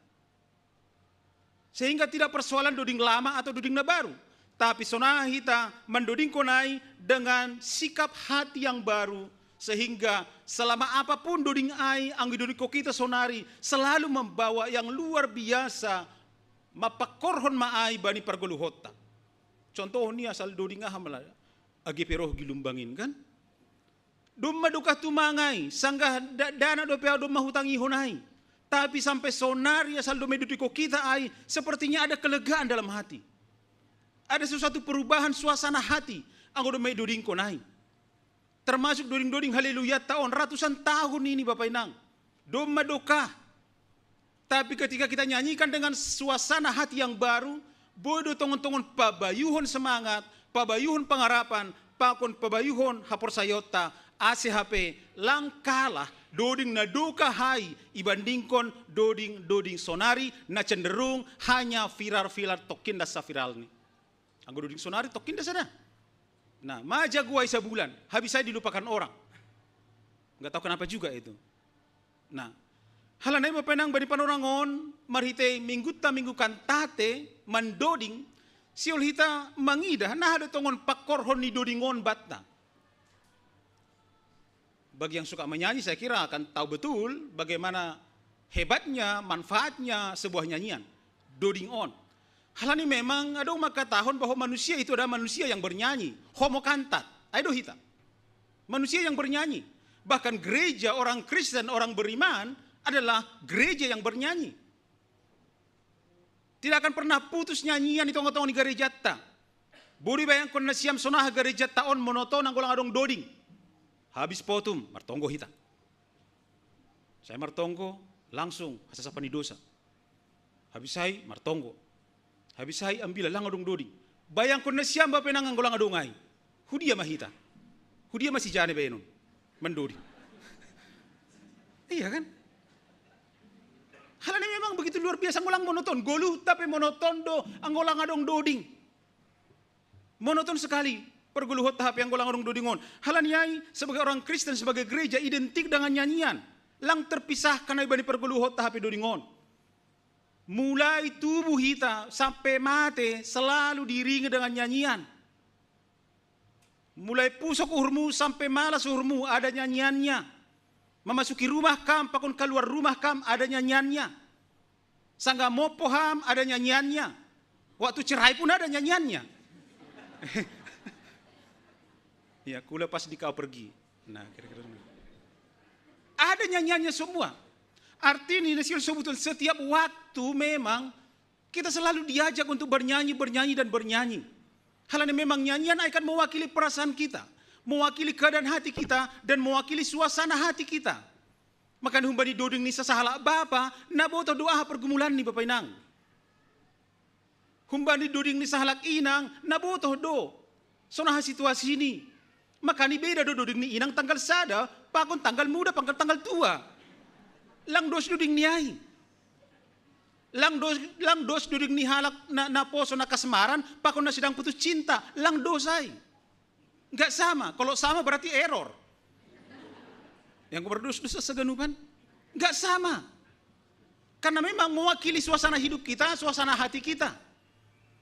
Sehingga tidak persoalan doding lama atau doding na baru. Tapi sonah hita mendoding konai dengan sikap hati yang baru. Sehingga selama apapun doding ai, anggi doding ko kita sonari, selalu membawa yang luar biasa, mapakorhon maai bani perguluhota. Contoh ni asal doding ahamala, agi peroh gilumbangin kan. Duma duka tumangai, sanggah dana dopea duma hutangi honai. Tapi sampai sonari asal domedutiko kita ai, sepertinya ada kelegaan dalam hati. Ada sesuatu perubahan suasana hati. Anggo domeduding konai. Termasuk doding-doding haleluya tahun, ratusan tahun ini Bapak Inang. Doma doka. Tapi ketika kita nyanyikan dengan suasana hati yang baru, bodo tongon-tongon pabayuhon semangat, pabayuhon pangarapan, pakon pabayuhon hapor sayota, ACHP, lang kalah doding na duka hai ibandingkon doding sonari na cenderung hanya viral tokin sa viral ni. Ang doding sonari tokin sana. Nah, majaguai sebulan, habis saya dilupakan orang. Nggak tahu kenapa juga itu. Nah, halanay mapenang bani panorangon, marhite minggu kantate, mandoding, siul hita mangidah, nah ada tongon pakorhon ni dodingon batna. Bagi yang suka menyanyi saya kira akan tahu betul bagaimana hebatnya, manfaatnya sebuah nyanyian. Doding on. Halani memang ada maka tahun bahwa manusia itu adalah manusia yang bernyanyi. Homo kantat. Ayo hita. Manusia yang bernyanyi. Bahkan gereja orang Kristen, orang beriman adalah gereja yang bernyanyi. Tidak akan pernah putus nyanyian di tonggo-tonggo di gereja ta. Budi bayangkan na siam sonah gereja taon monoton ang gulang adong doding. Habis potum, martonggo hita. Saya martonggo, langsung hasasapan di dosa. Habis saya martonggo. Habis saya ambil lang adong doding. Bayangkan na siam ba penang ang gulang adong ay. Hudia mahita. Hudia masih jane bayanon. Mendoding. Iya kan? Hal ini memang begitu luar biasa ngulang monoton. Goluh tapi monoton do anggolang adong doding. Monoton sekali. Perguluhot tahap yang golang adong dodingon. Halan yai sebagai orang Kristen, sebagai gereja identik dengan nyanyian. Lang terpisahkan ibani perguluhot tahap dodingon. Mulai tubuh kita sampai mati selalu diiringi dengan nyanyian. Mulai pusok uhurmu sampai malas uhurmu ada nyanyiannya. Memasuki rumah kam, pakun keluar rumah kam ada nyanyiannya. Sangga mopoham ada nyanyiannya. Waktu cerai pun ada nyanyiannya. Ya, kula pas di kau pergi. Nah, kira-kira ada nyanyiannya semua. Artinya betul setiap waktu memang kita selalu diajak untuk bernyanyi dan bernyanyi. Hal ini memang nyanyian akan mewakili perasaan kita, mewakili keadaan hati kita, dan mewakili suasana hati kita. Maka humbani doding ni sasahala bapa, naboto doa pergumulan ni Bapak Inang. Humbani doding ni sahalak inang, naboto do. Sonaha situasi ini. Maka ni beda do doding ni inang tanggal sada, pakon tanggal muda, tanggal tua. Lang dos doding ni ay. Lang dos doding ni halak na poso na kasmaran, pakon na sedang putus cinta, lang dosay. Enggak sama. Kalau sama berarti error. Yang berdosa seganupan enggak sama. Karena memang mewakili suasana hidup kita, suasana hati kita.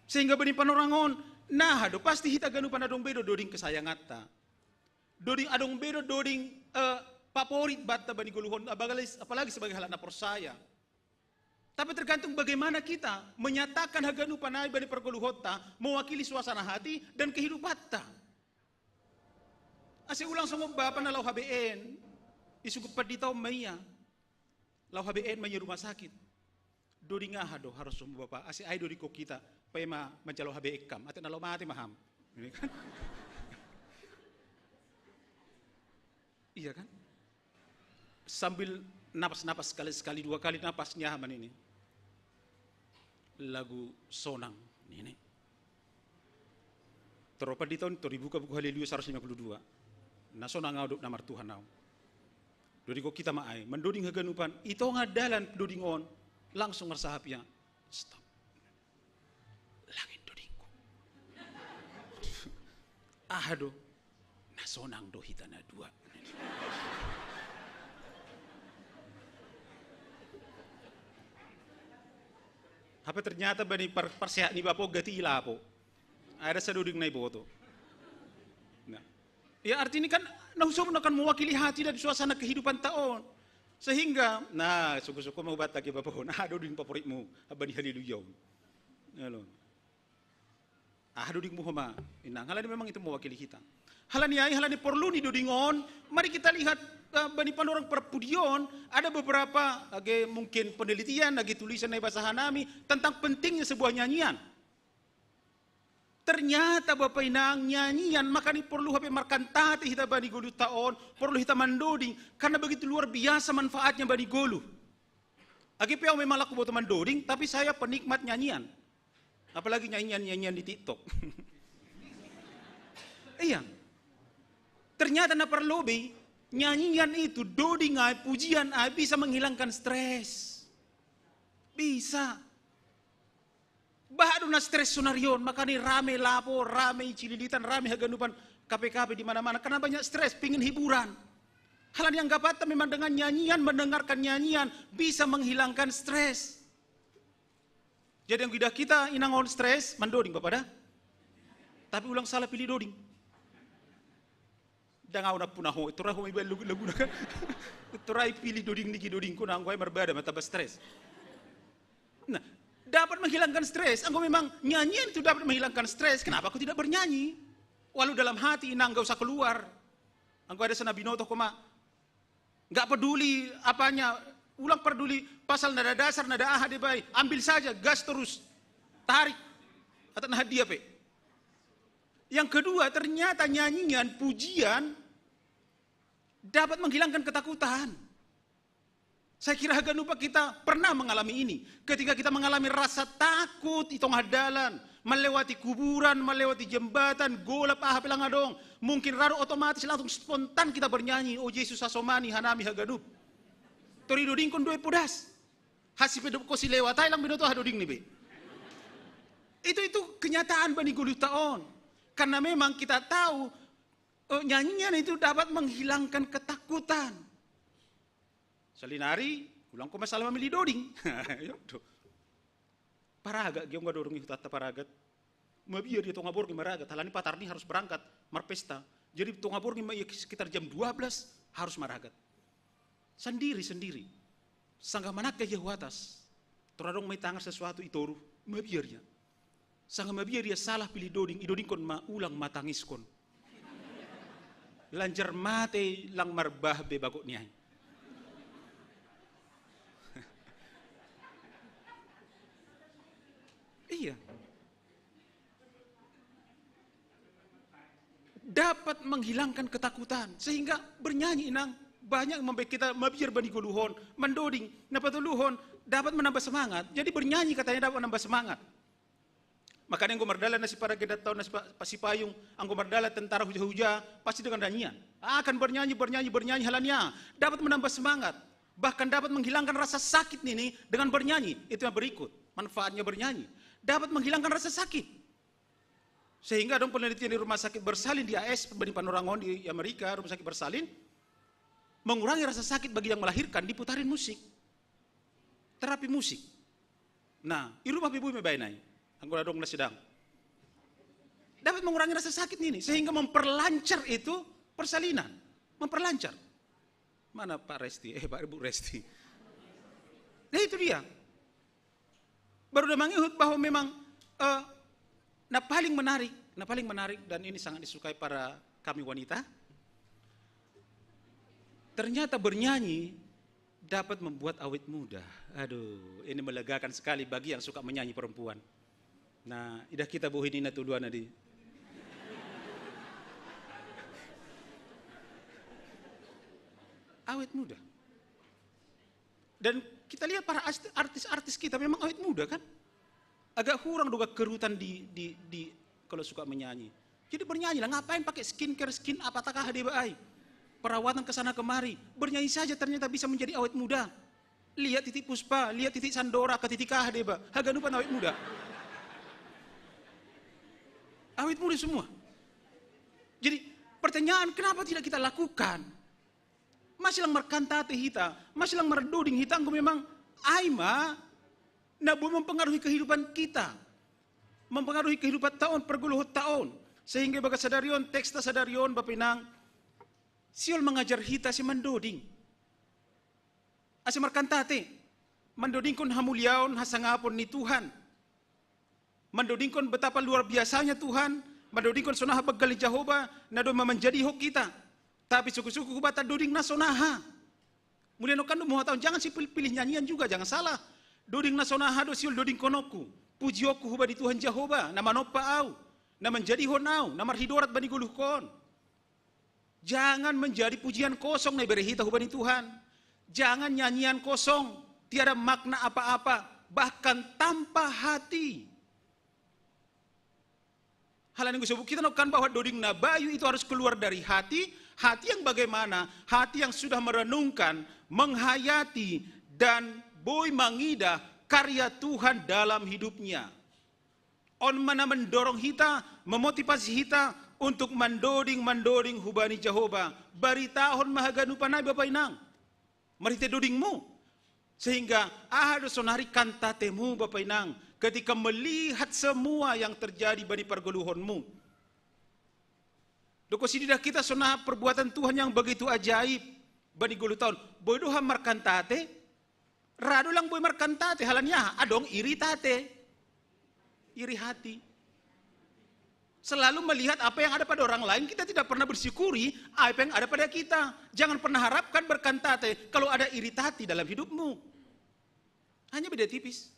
Sehingga bani panorangon, nah do pasti hita ganupan adong bedo doding kesayangata. Doding adong bedo doding favorit batta bani guluhon apalagi sebagai hal anak persaya. Tapi tergantung bagaimana kita menyatakan haganupan ay bani perguluhota mewakili suasana hati dan kehidupan ta. Ase ulang sama bapak na law HBN isugup paditaw maya. Law HBN maya rumah sakit. Dodi nga do harus sama bapak. Ase ay dodi ko kita pema mencalo HBN kam. Ate na law mati maham. Ini kan? Iya kan? Sambil napas-napas sekali dua kali napas nyaman ini. Lagu sonang ini. Teropat di tahun dibuka buku Haleluya 152. Na sonang ngau namar Tuhan nau. Dodi ko kita maai mendoding haganupan ito nga dalan doding on langsung ngersahapnya. Stop. Langit dodingku. Ahado. Na sonang do hitana dua. Apa ternyata bani persehat ni bapo gati ilapo. Ada seduding na iboto. Nah, ya artinya kan nausum akan mewakili hati dan suasana kehidupan taon. Sehingga, nah suku-suku mau bata ke bapo. Nah, duding favoritmu abani haleluya. Halo. Duding muhama. Inang halani memang itu mewakili kita. Halani perlu ni dudingon. Mari kita lihat bani panorang perpudion ada beberapa mungkin penelitian tulisan dari bahasa Hanami tentang pentingnya sebuah nyanyian. Ternyata Bapak Inang nyanyian maka ni perlu hape markantate hita bani golu taon, perlu hita mandoding karena begitu luar biasa manfaatnya bani golu. Piau memang laku buat mandoding tapi saya penikmat nyanyian. Apalagi nyanyian di TikTok. Iya. Ternyata na perlobi, nyanyian itu, doding ay, pujian ay, bisa menghilangkan stres. Bisa. Bahado na stres sunarion, makanya rame lapor, rame cililitan, rame haganupan KPKP di mana-mana. Karena banyak stres, pingin hiburan. Hal yang gak memang dengan nyanyian, mendengarkan nyanyian, bisa menghilangkan stres. Jadi yang tidak kita inangon stres, mandoding Bapak dah. Tapi ulang salah pilih doding. Jangan una punah ho, itu raho ibu lagu kan. Itu rai pilih doding niki doding ku nang gue berbeda mata stres. Nah, dapat menghilangkan stres. Engkau memang nyanyian itu dapat menghilangkan stres. Kenapa aku tidak bernyanyi? Walau dalam hati inang gak usah keluar. Engkau ada sana binoto koma. Gak peduli apanya. Ulang peduli pasal nada dasar, nada ahad baik. Ambil saja, gas terus. Tarik. Atau nah dia pe. Yang kedua, ternyata nyanyian, pujian dapat menghilangkan ketakutan. Saya kira agak lupa kita pernah mengalami ini. Ketika kita mengalami rasa takut di tengah jalan, melewati kuburan, melewati jembatan, golap pelang adong, mungkin raro otomatis langsung spontan kita bernyanyi, oh Yesus asomani hanami hagadup. Tori doding kon dua podas. Hasib hidup ko si lewat, lang binoto hadoding ni be. Itu kenyataan bani gulu taon. Karena memang kita tahu nyanyian itu dapat menghilangkan ketakutan. Salinari, ulang ko masalah memilih doding. Paragat, giong gak dorong ikut paragat. Mabiya dia tongabor ki maragat. Halani patarni harus berangkat marpesta. Jadi tongabor ki sekitar jam 12 harus maragat. Sendiri. Sangga manak ke atas. Toradong may tangan sesuatu itoru. Mabiya dia. Sangga mabiya dia salah pilih doding. Idoding kon maulang matangis kon. Lanjar mate lang marbah be bagok niya. Iya. Dapat menghilangkan ketakutan. Sehingga bernyanyi inang. Banyak membuat kita mabir bani guluhon. Mendoding. Napatuluhon. Dapat menambah semangat. Jadi bernyanyi katanya dapat menambah semangat. Makanya ang gumardala na si Paragedat tao na si Payung, ang gumardala tentara huja-huja, pasti dengan nyanyian. Akan bernyanyi halannya. Dapat menambah semangat. Bahkan dapat menghilangkan rasa sakit ini dengan bernyanyi. Itu yang berikut. Manfaatnya bernyanyi. Dapat menghilangkan rasa sakit. Sehingga dong penelitian di rumah sakit bersalin di AS, berbanding Panorangon di Amerika, rumah sakit bersalin, mengurangi rasa sakit bagi yang melahirkan, diputarin musik. Terapi musik. Nah, di rumah ibu mebainai. Anggota dong sedang. Dapat mengurangi rasa sakit ini. Sehingga memperlancar itu persalinan. Memperlancar. Mana Pak Resti? Pak Ibu Resti. Nah itu dia. Baru udah mengihut bahwa memang paling menarik dan ini sangat disukai para kami wanita. Ternyata bernyanyi dapat membuat awet muda. Aduh, ini melegakan sekali bagi yang suka menyanyi perempuan. Nah, idah kita buhin ini tuduhan tadi. Awet muda. Dan kita lihat para artis-artis kita memang awet muda kan? Agak kurang juga kerutan di kalau suka menyanyi. Jadi bernyanyi lah, ngapain pakai skincare, apakah HDBI? Perawatan kesana kemari. Bernyanyi saja ternyata bisa menjadi awet muda. Lihat Titik Puspa, lihat Titik Sandora, ke Titik HDBI. Haganupan awet muda. Awet muda semua. Jadi pertanyaan kenapa tidak kita lakukan? Masih lang merkantate hita, masih lang merdoding hita, anggo memang aima nabu mempengaruhi kehidupan kita. Mempengaruhi kehidupan tahun perguluhut tahun. Sehingga baga sadarion, teksta sadarion bapinang siol mengajar hita si mendoding. Asi merkantate, mendoding kun hamuliaon hasangapon ni Tuhan. Mendodingkon betapa luar biasanya Tuhan, mendodingkon sonaha begali Jehovah, na do menjadi hok kita. Tapi suku-suku kubata doding na sonaha. Kemudian kan mau tahu jangan sih pilih nyanyian juga, jangan salah. Doding na sonaha do siul doding konoku. Puji oku huba di Tuhan Jehovah, na manopa au, na menjadi honau, na marhidorat bani guluhkon. Jangan menjadi pujian kosong na berehita huba di Tuhan. Jangan nyanyian kosong, tiada makna apa-apa, bahkan tanpa hati. Hal yang disebut kita nukan bahwa doding nabayu itu harus keluar dari hati yang bagaimana? Hati yang sudah merenungkan, menghayati, dan boy mangida karya Tuhan dalam hidupnya. On mana mendorong kita, memotivasi kita untuk mandoding hubani Jehovah. Bari tahun mahaganupan na Bapak Inang. Marite dodingmu. Sehingga ahado sonari kantatemu Bapak Inang. Ketika melihat semua yang terjadi bani perguluhonmu. Doko sididah kita sonah perbuatan Tuhan yang begitu ajaib. Bani gulu tahun. Bodoh markantate. Rado lang boy markantate. Halannya adong iri tate. Iri hati. Selalu melihat apa yang ada pada orang lain. Kita tidak pernah bersyukuri apa yang ada pada kita. Jangan pernah harapkan berkantate. Kalau ada iri hati dalam hidupmu. Hanya beda tipis.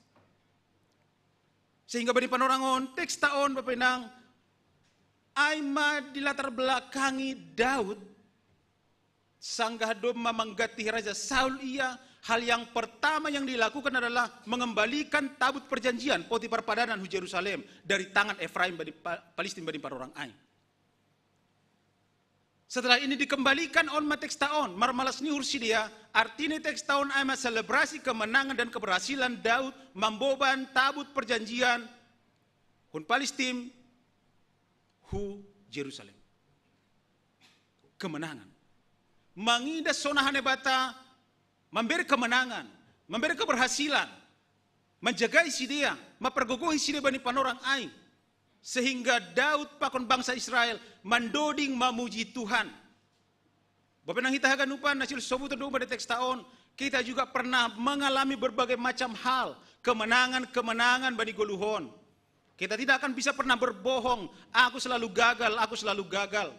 Sehingga bani panorangon, teks taon Bapak Inang, aima di latar belakangi Daud, sanggah doma menggati Raja Saul ia, hal yang pertama yang dilakukan adalah mengembalikan tabut perjanjian, poti perpadanan di Yerusalem, dari tangan Efraim, bani Palestin, bani parorang Ai. Setelah ini dikembalikan on teks taon, marmalas ni ursi dia, artinya teks taon ama selebrasi kemenangan dan keberhasilan Daud memboban tabut perjanjian hun Palestin hu Yerusalem. Kemenangan. Mangida sonahane bata memberi kemenangan, memberi keberhasilan, menjaga isi dia, mempergogohi isi dia bani panorang Ai. Sehingga Daud pakon bangsa Israel mandoding memuji Tuhan. Bapak nang hita haganupan nasil sobutan do pada teks taon, kita juga pernah mengalami berbagai macam hal, kemenangan bani goluhon. Kita tidak akan bisa pernah berbohong, aku selalu gagal.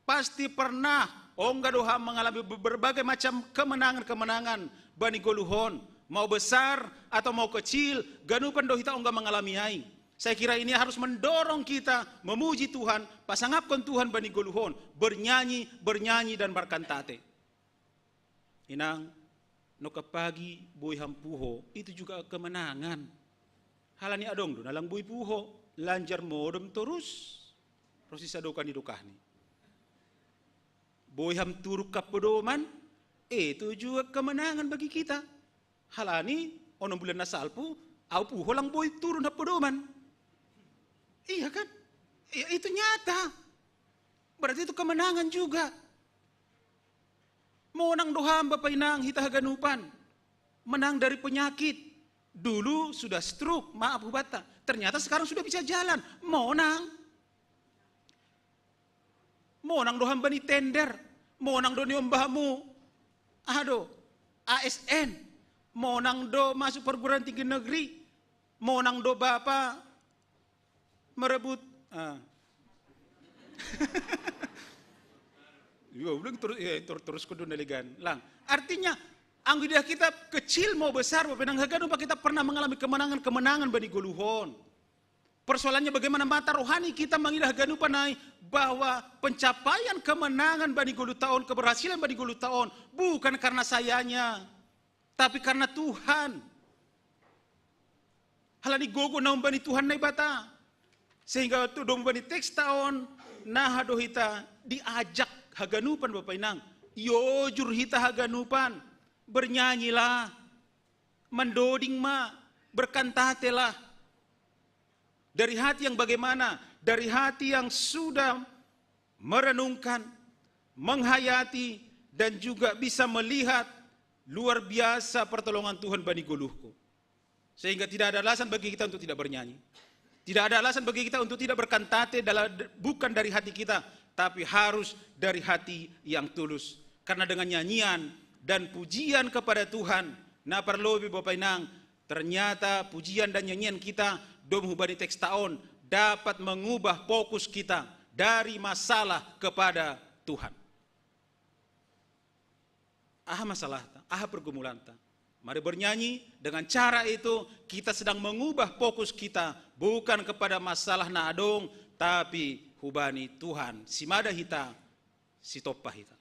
Pasti pernah ongga doha mengalami berbagai macam kemenangan bani goluhon, mau besar atau mau kecil, ganupan do hita ongga mengalami ai. Saya kira ini harus mendorong kita memuji Tuhan, pasangapkan Tuhan bani goluhon, bernyanyi dan berkantate. Inang, no kapagi boy hampuho, itu juga kemenangan. Halani adong do, nalang boy puho, lanjar modem terus, proses adokan idokahni. Boy ham turuk kapodoman, itu juga kemenangan bagi kita. Halani, onong bulan nasalpu, au puho lang boy turun hapodoman. Iya kan? Itu nyata. Berarti itu kemenangan juga. Monang doham Bapak Inang hita haganupan. Menang dari penyakit. Dulu sudah stroke, maaf bata. Ternyata sekarang sudah bisa jalan. Monang doham bani tender. Monang do ni ombahamu. Aduh, ASN. Monang do masuk perguruan tinggi negeri. Monang do Bapak merebut terus kudu naligan lang. Artinya anggudah kita kecil mau besar Bapak Nang haganu kita pernah mengalami kemenangan bani goluhon. Persoalannya bagaimana mata rohani kita mengidah haganu panai bahwa pencapaian kemenangan bani golu tahun, keberhasilan bani golu tahun bukan karena sayanya, tapi karena Tuhan. Halani gogo naum bani Tuhan nai bata. Sehingga itu dong bani teks tahun nah hita diajak haganupan Bapak Inang. Yojur hita haganupan. Bernyanyilah. Mendoding berkantatelah. Dari hati yang bagaimana? Dari hati yang sudah merenungkan, menghayati, dan juga bisa melihat luar biasa pertolongan Tuhan bani goluhku. Sehingga tidak ada alasan bagi kita untuk tidak bernyanyi. Tidak ada alasan bagi kita untuk tidak berkantate bukan dari hati kita, tapi harus dari hati yang tulus. Karena dengan nyanyian dan pujian kepada Tuhan, na perlu Bapak Inang, ternyata pujian dan nyanyian kita dom hubani teks taon dapat mengubah fokus kita dari masalah kepada Tuhan. Masalah, pergumulan. Mari bernyanyi, dengan cara itu kita sedang mengubah fokus kita bukan kepada masalah naadong, tapi hubani Tuhan. Simada hita, sitopah hita.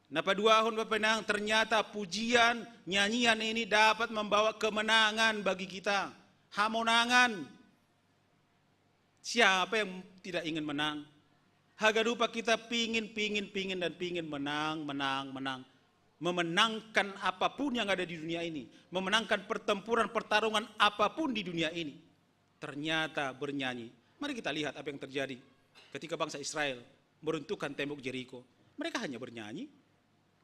Napa dua ahun Bapak Nang, ternyata pujian, nyanyian ini dapat membawa kemenangan bagi kita. Hamonangan. Siapa yang tidak ingin menang? Haganupa kita pingin menang. Memenangkan apapun yang ada di dunia ini. Memenangkan pertarungan apapun di dunia ini. Ternyata bernyanyi. Mari kita lihat apa yang terjadi ketika bangsa Israel meruntuhkan tembok Jericho. Mereka hanya bernyanyi.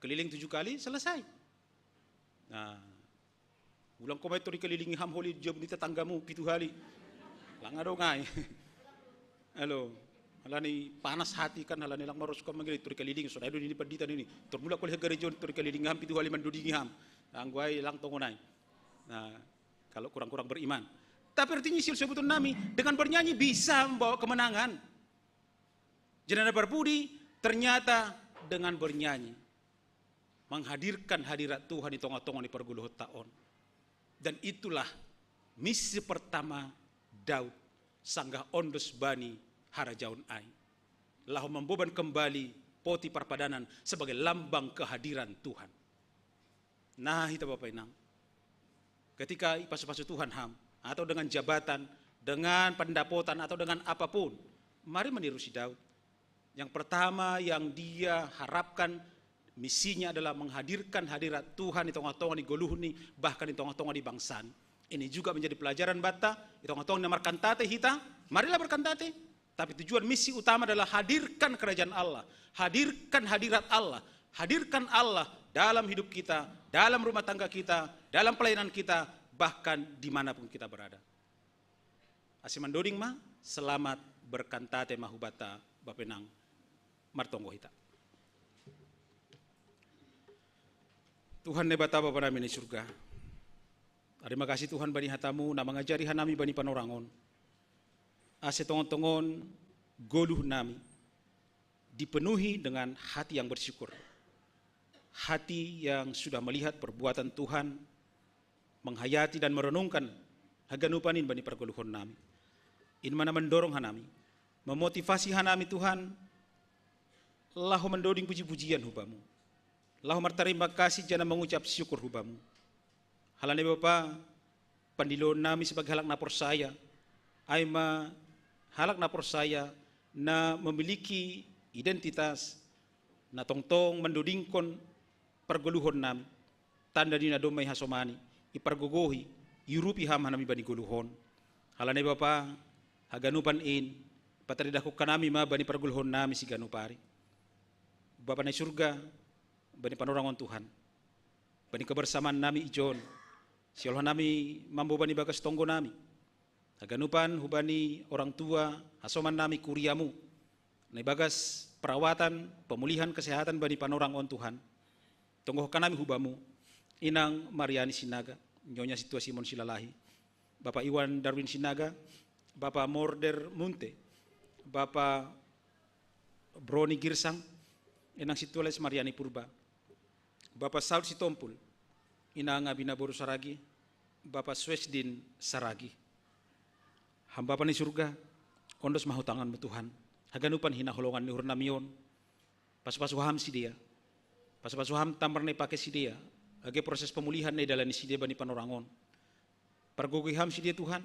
Keliling 7 kali, selesai. Nah, ulang komai tori kelilingi ham holi job ni tetanggamu 7 hari. Lang adongai. Halo. Halani panas hati kan halani lang maros ko mangili tori keliling so dai ini paditan ini. Turmula ko gerejon tori keliling ham 7 hari mandudingi ham. Angguai lang tongonai. Nah, kalau kurang-kurang beriman. Tapi artinya sil sebutun nami dengan bernyanyi bisa membawa kemenangan. Jenana berbudi ternyata dengan bernyanyi menghadirkan hadirat Tuhan di tengah-tengah di perguluh taon. Dan itulah misi pertama Daud sanggah ondos bani harajaun ai. Lahu membeban kembali poti perpadanan sebagai lambang kehadiran Tuhan. Nah itu Bapak Inang. Ketika pasu-pasu Tuhan ham atau dengan jabatan, dengan pendapotan atau dengan apapun, mari meniru si Daud. Yang pertama yang dia harapkan misinya adalah menghadirkan hadirat Tuhan di tengah-tengah di Goluhuni, bahkan di tengah-tengah di bangsaan. Ini juga menjadi pelajaran bata, di tengah-tengah namar kantate hita, marilah berkantate. Tapi tujuan misi utama adalah hadirkan kerajaan Allah, hadirkan hadirat Allah, hadirkan Allah dalam hidup kita, dalam rumah tangga kita, dalam pelayanan kita, bahkan dimanapun kita berada. Asiman doding ma, selamat berkantate mahubata bapenang martonggo hita. Tuhan nebata Bapa nami di surga. Terima kasih Tuhan bani hatamu na mengajari hanami bani panorangon. Ase tongon-tongon goluh nami dipenuhi dengan hati yang bersyukur. Hati yang sudah melihat perbuatan Tuhan, menghayati dan merenungkan haganupanin bani pergoluhon nami. In mana mendorong hanami, memotivasi hanami Tuhan, lahu mendoding puji-pujian hubamu. Lahu terima kasih jana mengucap syukur hubamu. Halane Bapa, pandilon nami sebagai halak napor saya, aima halak napor saya na memiliki identitas na tongtong mendodingkon pergoluhon nami, tanda dina domai hasomani, ipargogohi, yurupi ham hanami bani goluhon. Halane Bapa, haganupan in, patridakuk kanami ma bani pergoluhon nami si ganupari. Bapa na surga, bani panorangon Tuhan, bani kebersamaan nami ijon, siolhan nami mambo bani bagas tonggo nami, haganupan hubani orang tua, hasoman nami kuriamu, nai bagas perawatan, pemulihan kesehatan bani panorangon Tuhan, tonggohkan nami hubamu, Inang Mariani Sinaga, Nyonya Situasi Simon Silalahi, Bapak Iwan Darwin Sinaga, Bapak Morder Munte, Bapak Broni Girsang, Inang Situales Mariani Purba, Bapak Saud Sitompul, Inang Abinaboru Saragi, Bapak Swesdin Saragi. Hamba pani surga, ondos mahutanganmu Tuhan, haganupan hina holongan ni hurnamion, pas-pasuham si dia, pas-pasuham tamar ni pakai si dia, age proses pemulihan ni dalani si dia bani panorangon. Pargogiham si dia Tuhan,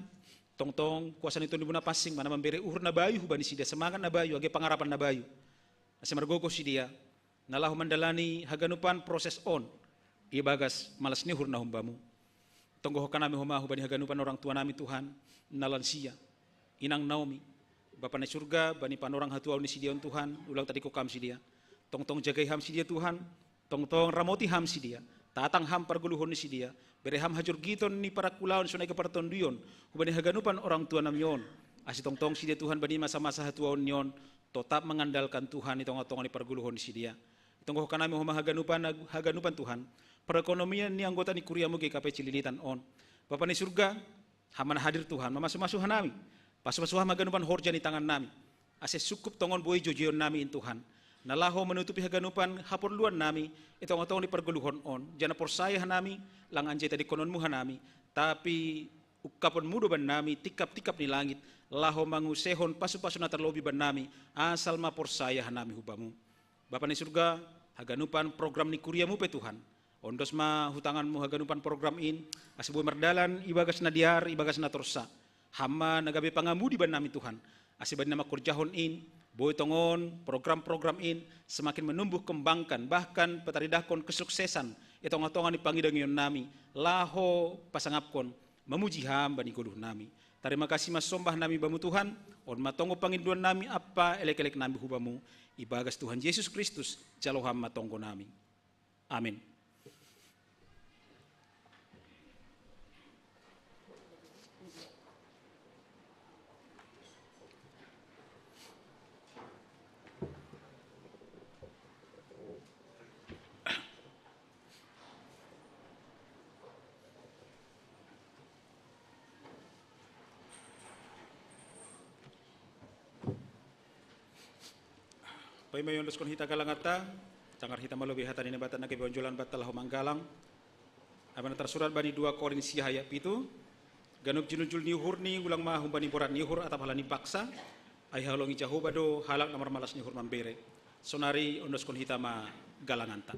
tong-tong kuasa itu dibuna pasing, mana memberi uhur na bayu bani si dia, semangat na bayu, age pangarapan na bayu. Asa margogo si dia, nalahu mandalani haganupan proses on, ibagas malas ni hur na humbamu. Tonggohokan nami humahu bani haganupan orang tua nami Tuhan, nalansia, Inang Naomi, Bapa na surga, bani panorang hatuaw ni si dia Tuhan, ulang tadi ko kam si dia. Tong-tong jagay ham si dia Tuhan, tong-tong ramoti ham si dia, tatang ham parguluhon ni si dia, bereham hajur giton ni para kulaon sunay kapartonduyon, hubani haganupan orang tua namion, asi tong-tong si dia Tuhan bani masa-masa hatuaw niyon, tetap mengandalkan Tuhan itong atong ni parguluhon ni si dia. Itong ko kanami haganupan Tuhan, perekonomian ni anggota ni kuriamu GKP Cililitan on. Bapa ni surga, haman hadir Tuhan, mamasuh-masuh nami, pas-pasuh haganupan horja ni tangan nami, ase sukup tongon buhay jojion nami in Tuhan. Nalaho menutupi haganupan hapurluan nami, itong atong ni parguluhon on, jana porsaya hanami, lang anjay tadi kononmu hanami, tapi ukapon mudo ban nami, tikap-tikap ni langit, laho mangusehon pasu-pasu na terlobi ban nami, asal maporsaya hanami hubamu. Bapa ni surga, haganupan program ni kuriamu pe Tuhan, ondos ma hutanganmu haganupan program in, asibuy mardalan, ibagas na diar, ibagas na torsa, hama nagabe pangamudi ban nami Tuhan, Asiban nama kurjahon in, boy tongon, program-program in, semakin menumbuh kembangkan, bahkan petaridahkon kesuksesan, itong-atongan ni pangidangion nami, laho pasangapkon, memuji ham bani guluh nami. Terima kasih masombah nami bamu Tuhan, on matongo panginduan nami apa elek-elek nami hubamu, ibagas Tuhan Yesus Kristus, jaloham matonggo nami. Amin. Pai mayon dos kon hita kalangata, cangar hita malobi hatan ini batan nake bonjolan batal manggalang. Abana tersurat bani 2 Korintus ayat 7. Ganuk junujul niuhur ni ulang mahum bani borat niuhur atap halani paksa. Ai halongi Jehova do halak namar malas niuhur mambere. Sonari ondos kon hita ma galanganta.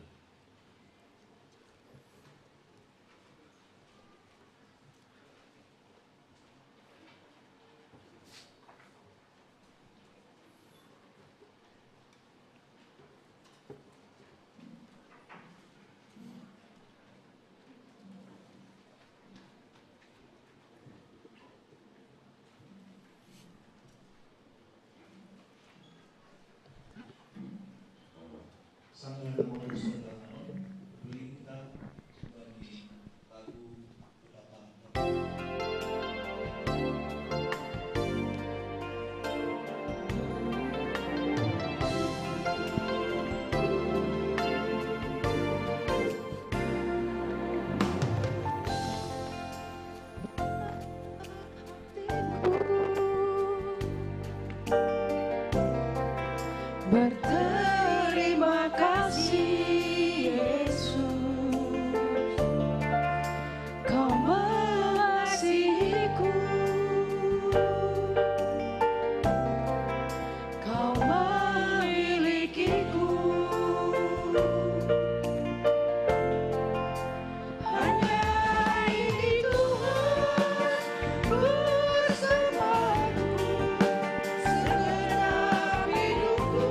Berterima kasih Yesus, Kau mengasihiku, Kau memilikiku. Hanya ini Tuhan bersamaku segenap hidupku.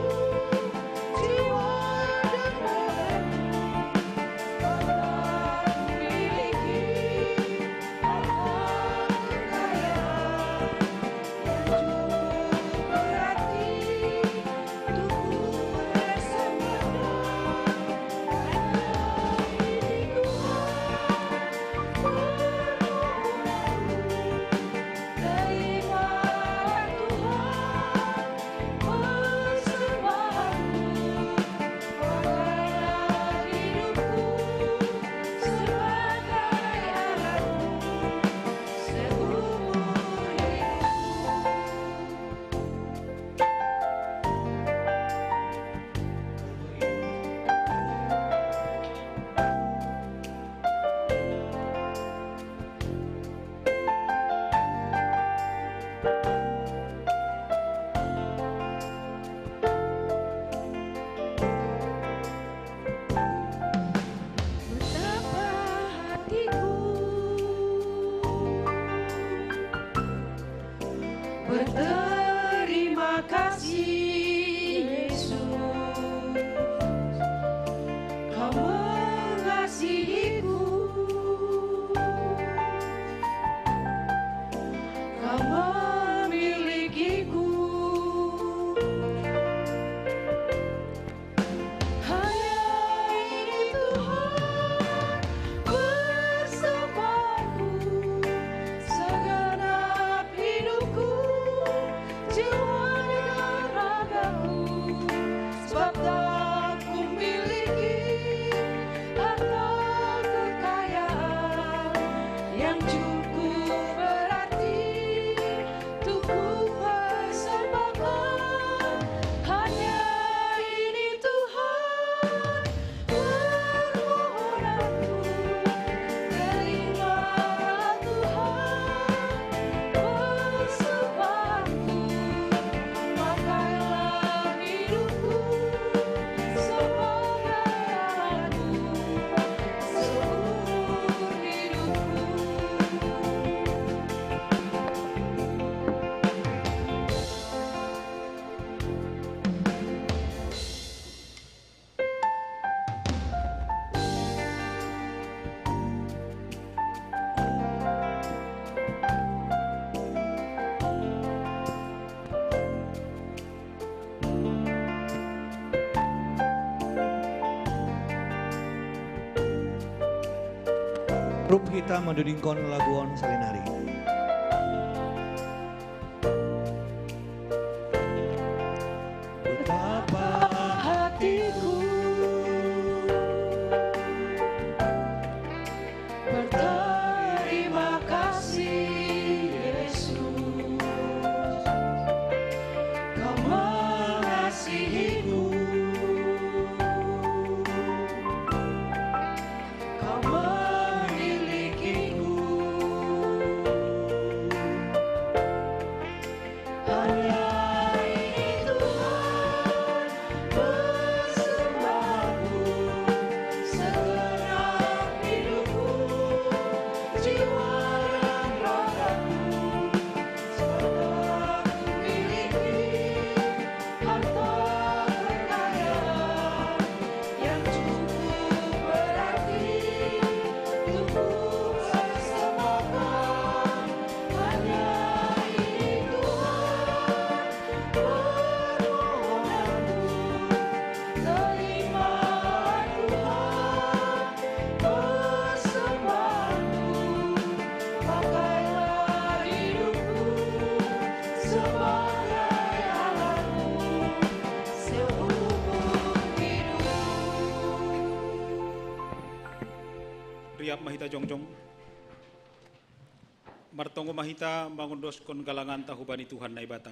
Berterima kasih Yesus, Kau mengasihiku, Kau memilikiku. Hanya ini Tuhan bersamaku segenap hidupku. Jiwa dan Rup hita madudingkon laguan salinari. Betapa hatiku berterima kasih Yesus, Kau mengasihiku, Kau memilikiku. Hanya ini Tuhan persembahanku, segenap hidupku, jiwa dan ragaku, sebab ku miliki harta kekayaan yang cukup berarti untuk persembahkan. Hanya ini Tuhan permohonanku, terima Tuhan persembahanku, pakailah hidupku sebagai alatmu seumur hidup. Riap mahita jongjong. Martongo mahita mangundos kon galangan tahubani Tuhan na ibata.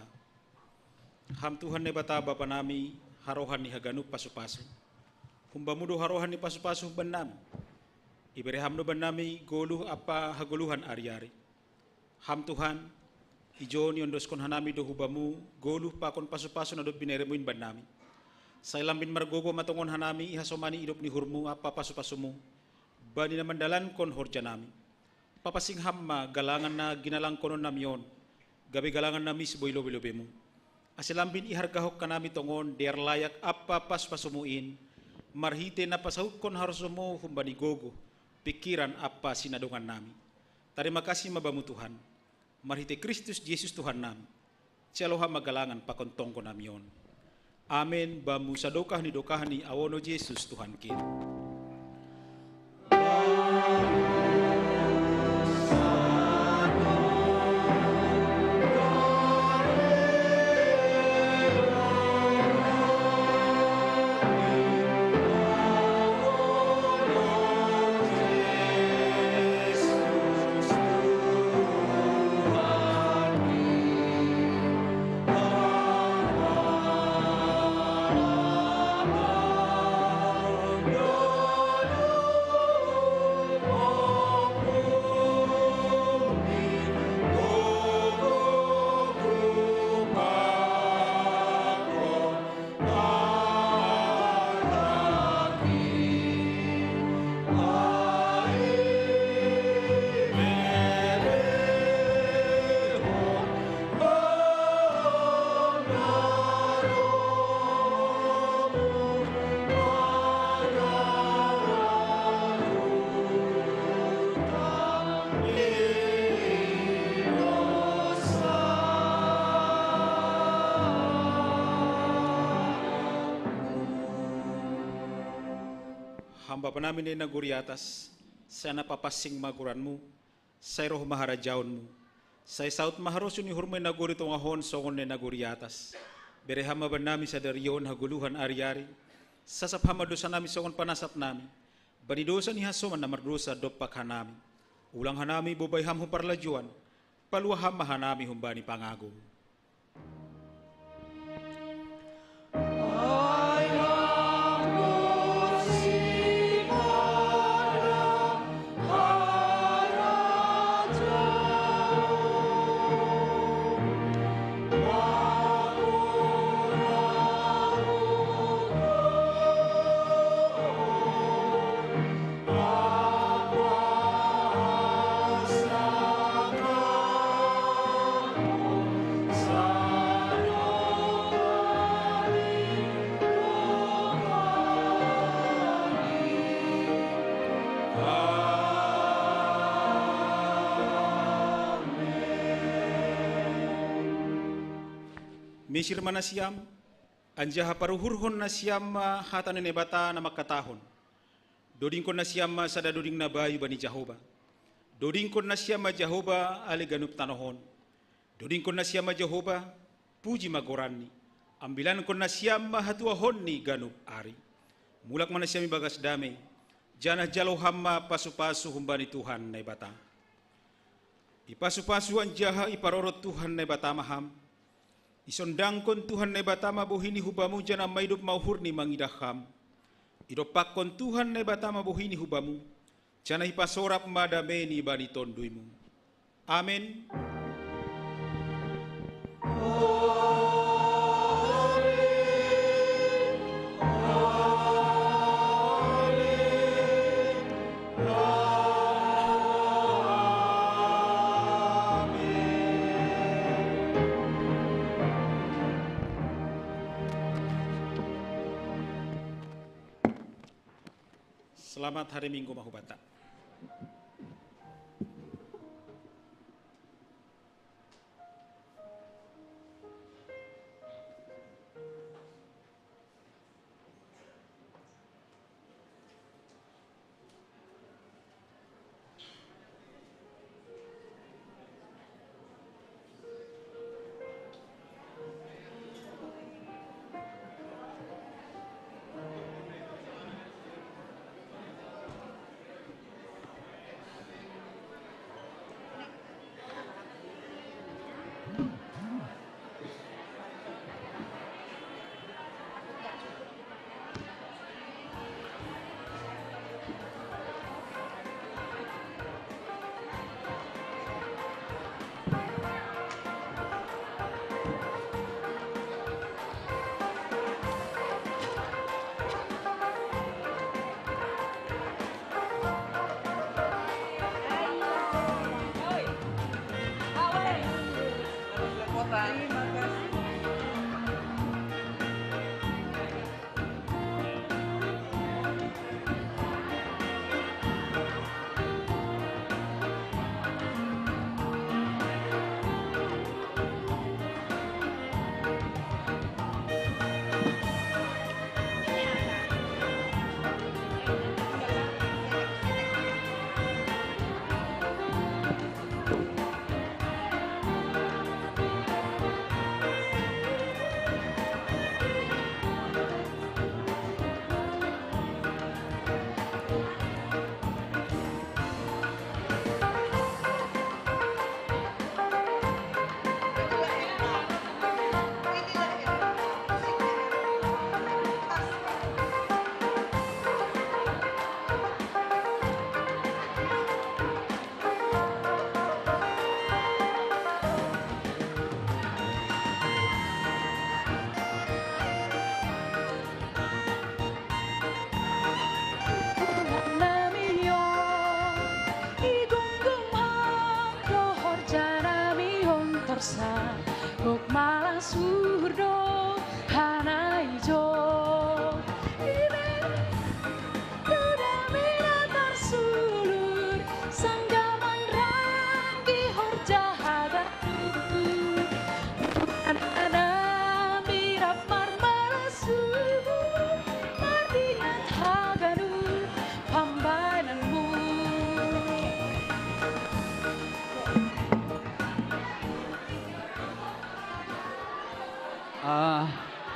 Ham Tuhan na ibata bapa nami harohan ni haganup pasu-pasu. Humbamudo harohan ni pasu-pasu ban nami. Ibere hamno ban nami goluh apa hagoluhan ari-ari. Ham Tuhan ijon yondos kon hanami do hubamu goluh pa kon pasu-pasu na do bineremuin ban nami. Sailambin margogo matongon hanami ihasomani idop ni hurmu apa pasu-pasumu. Bani na mandalan kon horja nami. Papasing hamma galangan na ginalang konon namion, gabi galangan nami si boilo-bilobemu. Asilambin ihargahok ka nami tongon, der layak apa pas pasumuin, marhite na pasahuk kon harsumo humbani gogo, pikiran apa sinadungan nami. Terima kasih mabamu Tuhan, marhite Kristus Yesus Tuhan nami, cialoha magalangan pakontong ko namion. Amen, bamu sadokah ni awono Yesus Tuhan kita. Hamba panamin ay naguri atas, sa napapasing maguranmu, sa roh maharajaonmu, sa saut maharosun ni hurmay naguri tungahon songon na naguri atas. Berehama ba namin sa dariyon haguluhan ari-ari, sasapama dosa namin songon panasap namin, banidosa ni hasuman na mardosa dopak hanami, ulang hanami bubayham humparlajuan, paluaham mahanami humbani pangagong. Misir mana siam, anjaha paruhurhon na siam hatan nebata na makatahon. Doding ko na siam sada doding na bayu bani Jehovah. Dodingkon na siya Jehovah ali ganup tanahon. Dodingkon na siya Jehovah puji magorani. Ambilan kon na siya mahatuahon ni ganup ari. Mulak mana siya mibagas damai. Janah jalo hamma pasu-pasu humbani Tuhan na ibata. Ipasu-pasuan jaha iparorot Tuhan na ibata maham. Isondangkon Tuhan na ibata mabuhini hubamu janah maidup mauhurni mangidaham. Idopakon Tuhan na ibata mabuhini hubamu. Janah ipasorap madameni bani tonduimu. Amin. Selamat hari Minggu Mahubata.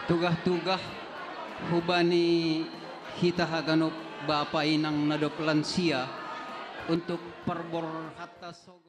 Tugah-tugah hubani hita haganop bapa inang nadop lansia untuk perbor hatta sogo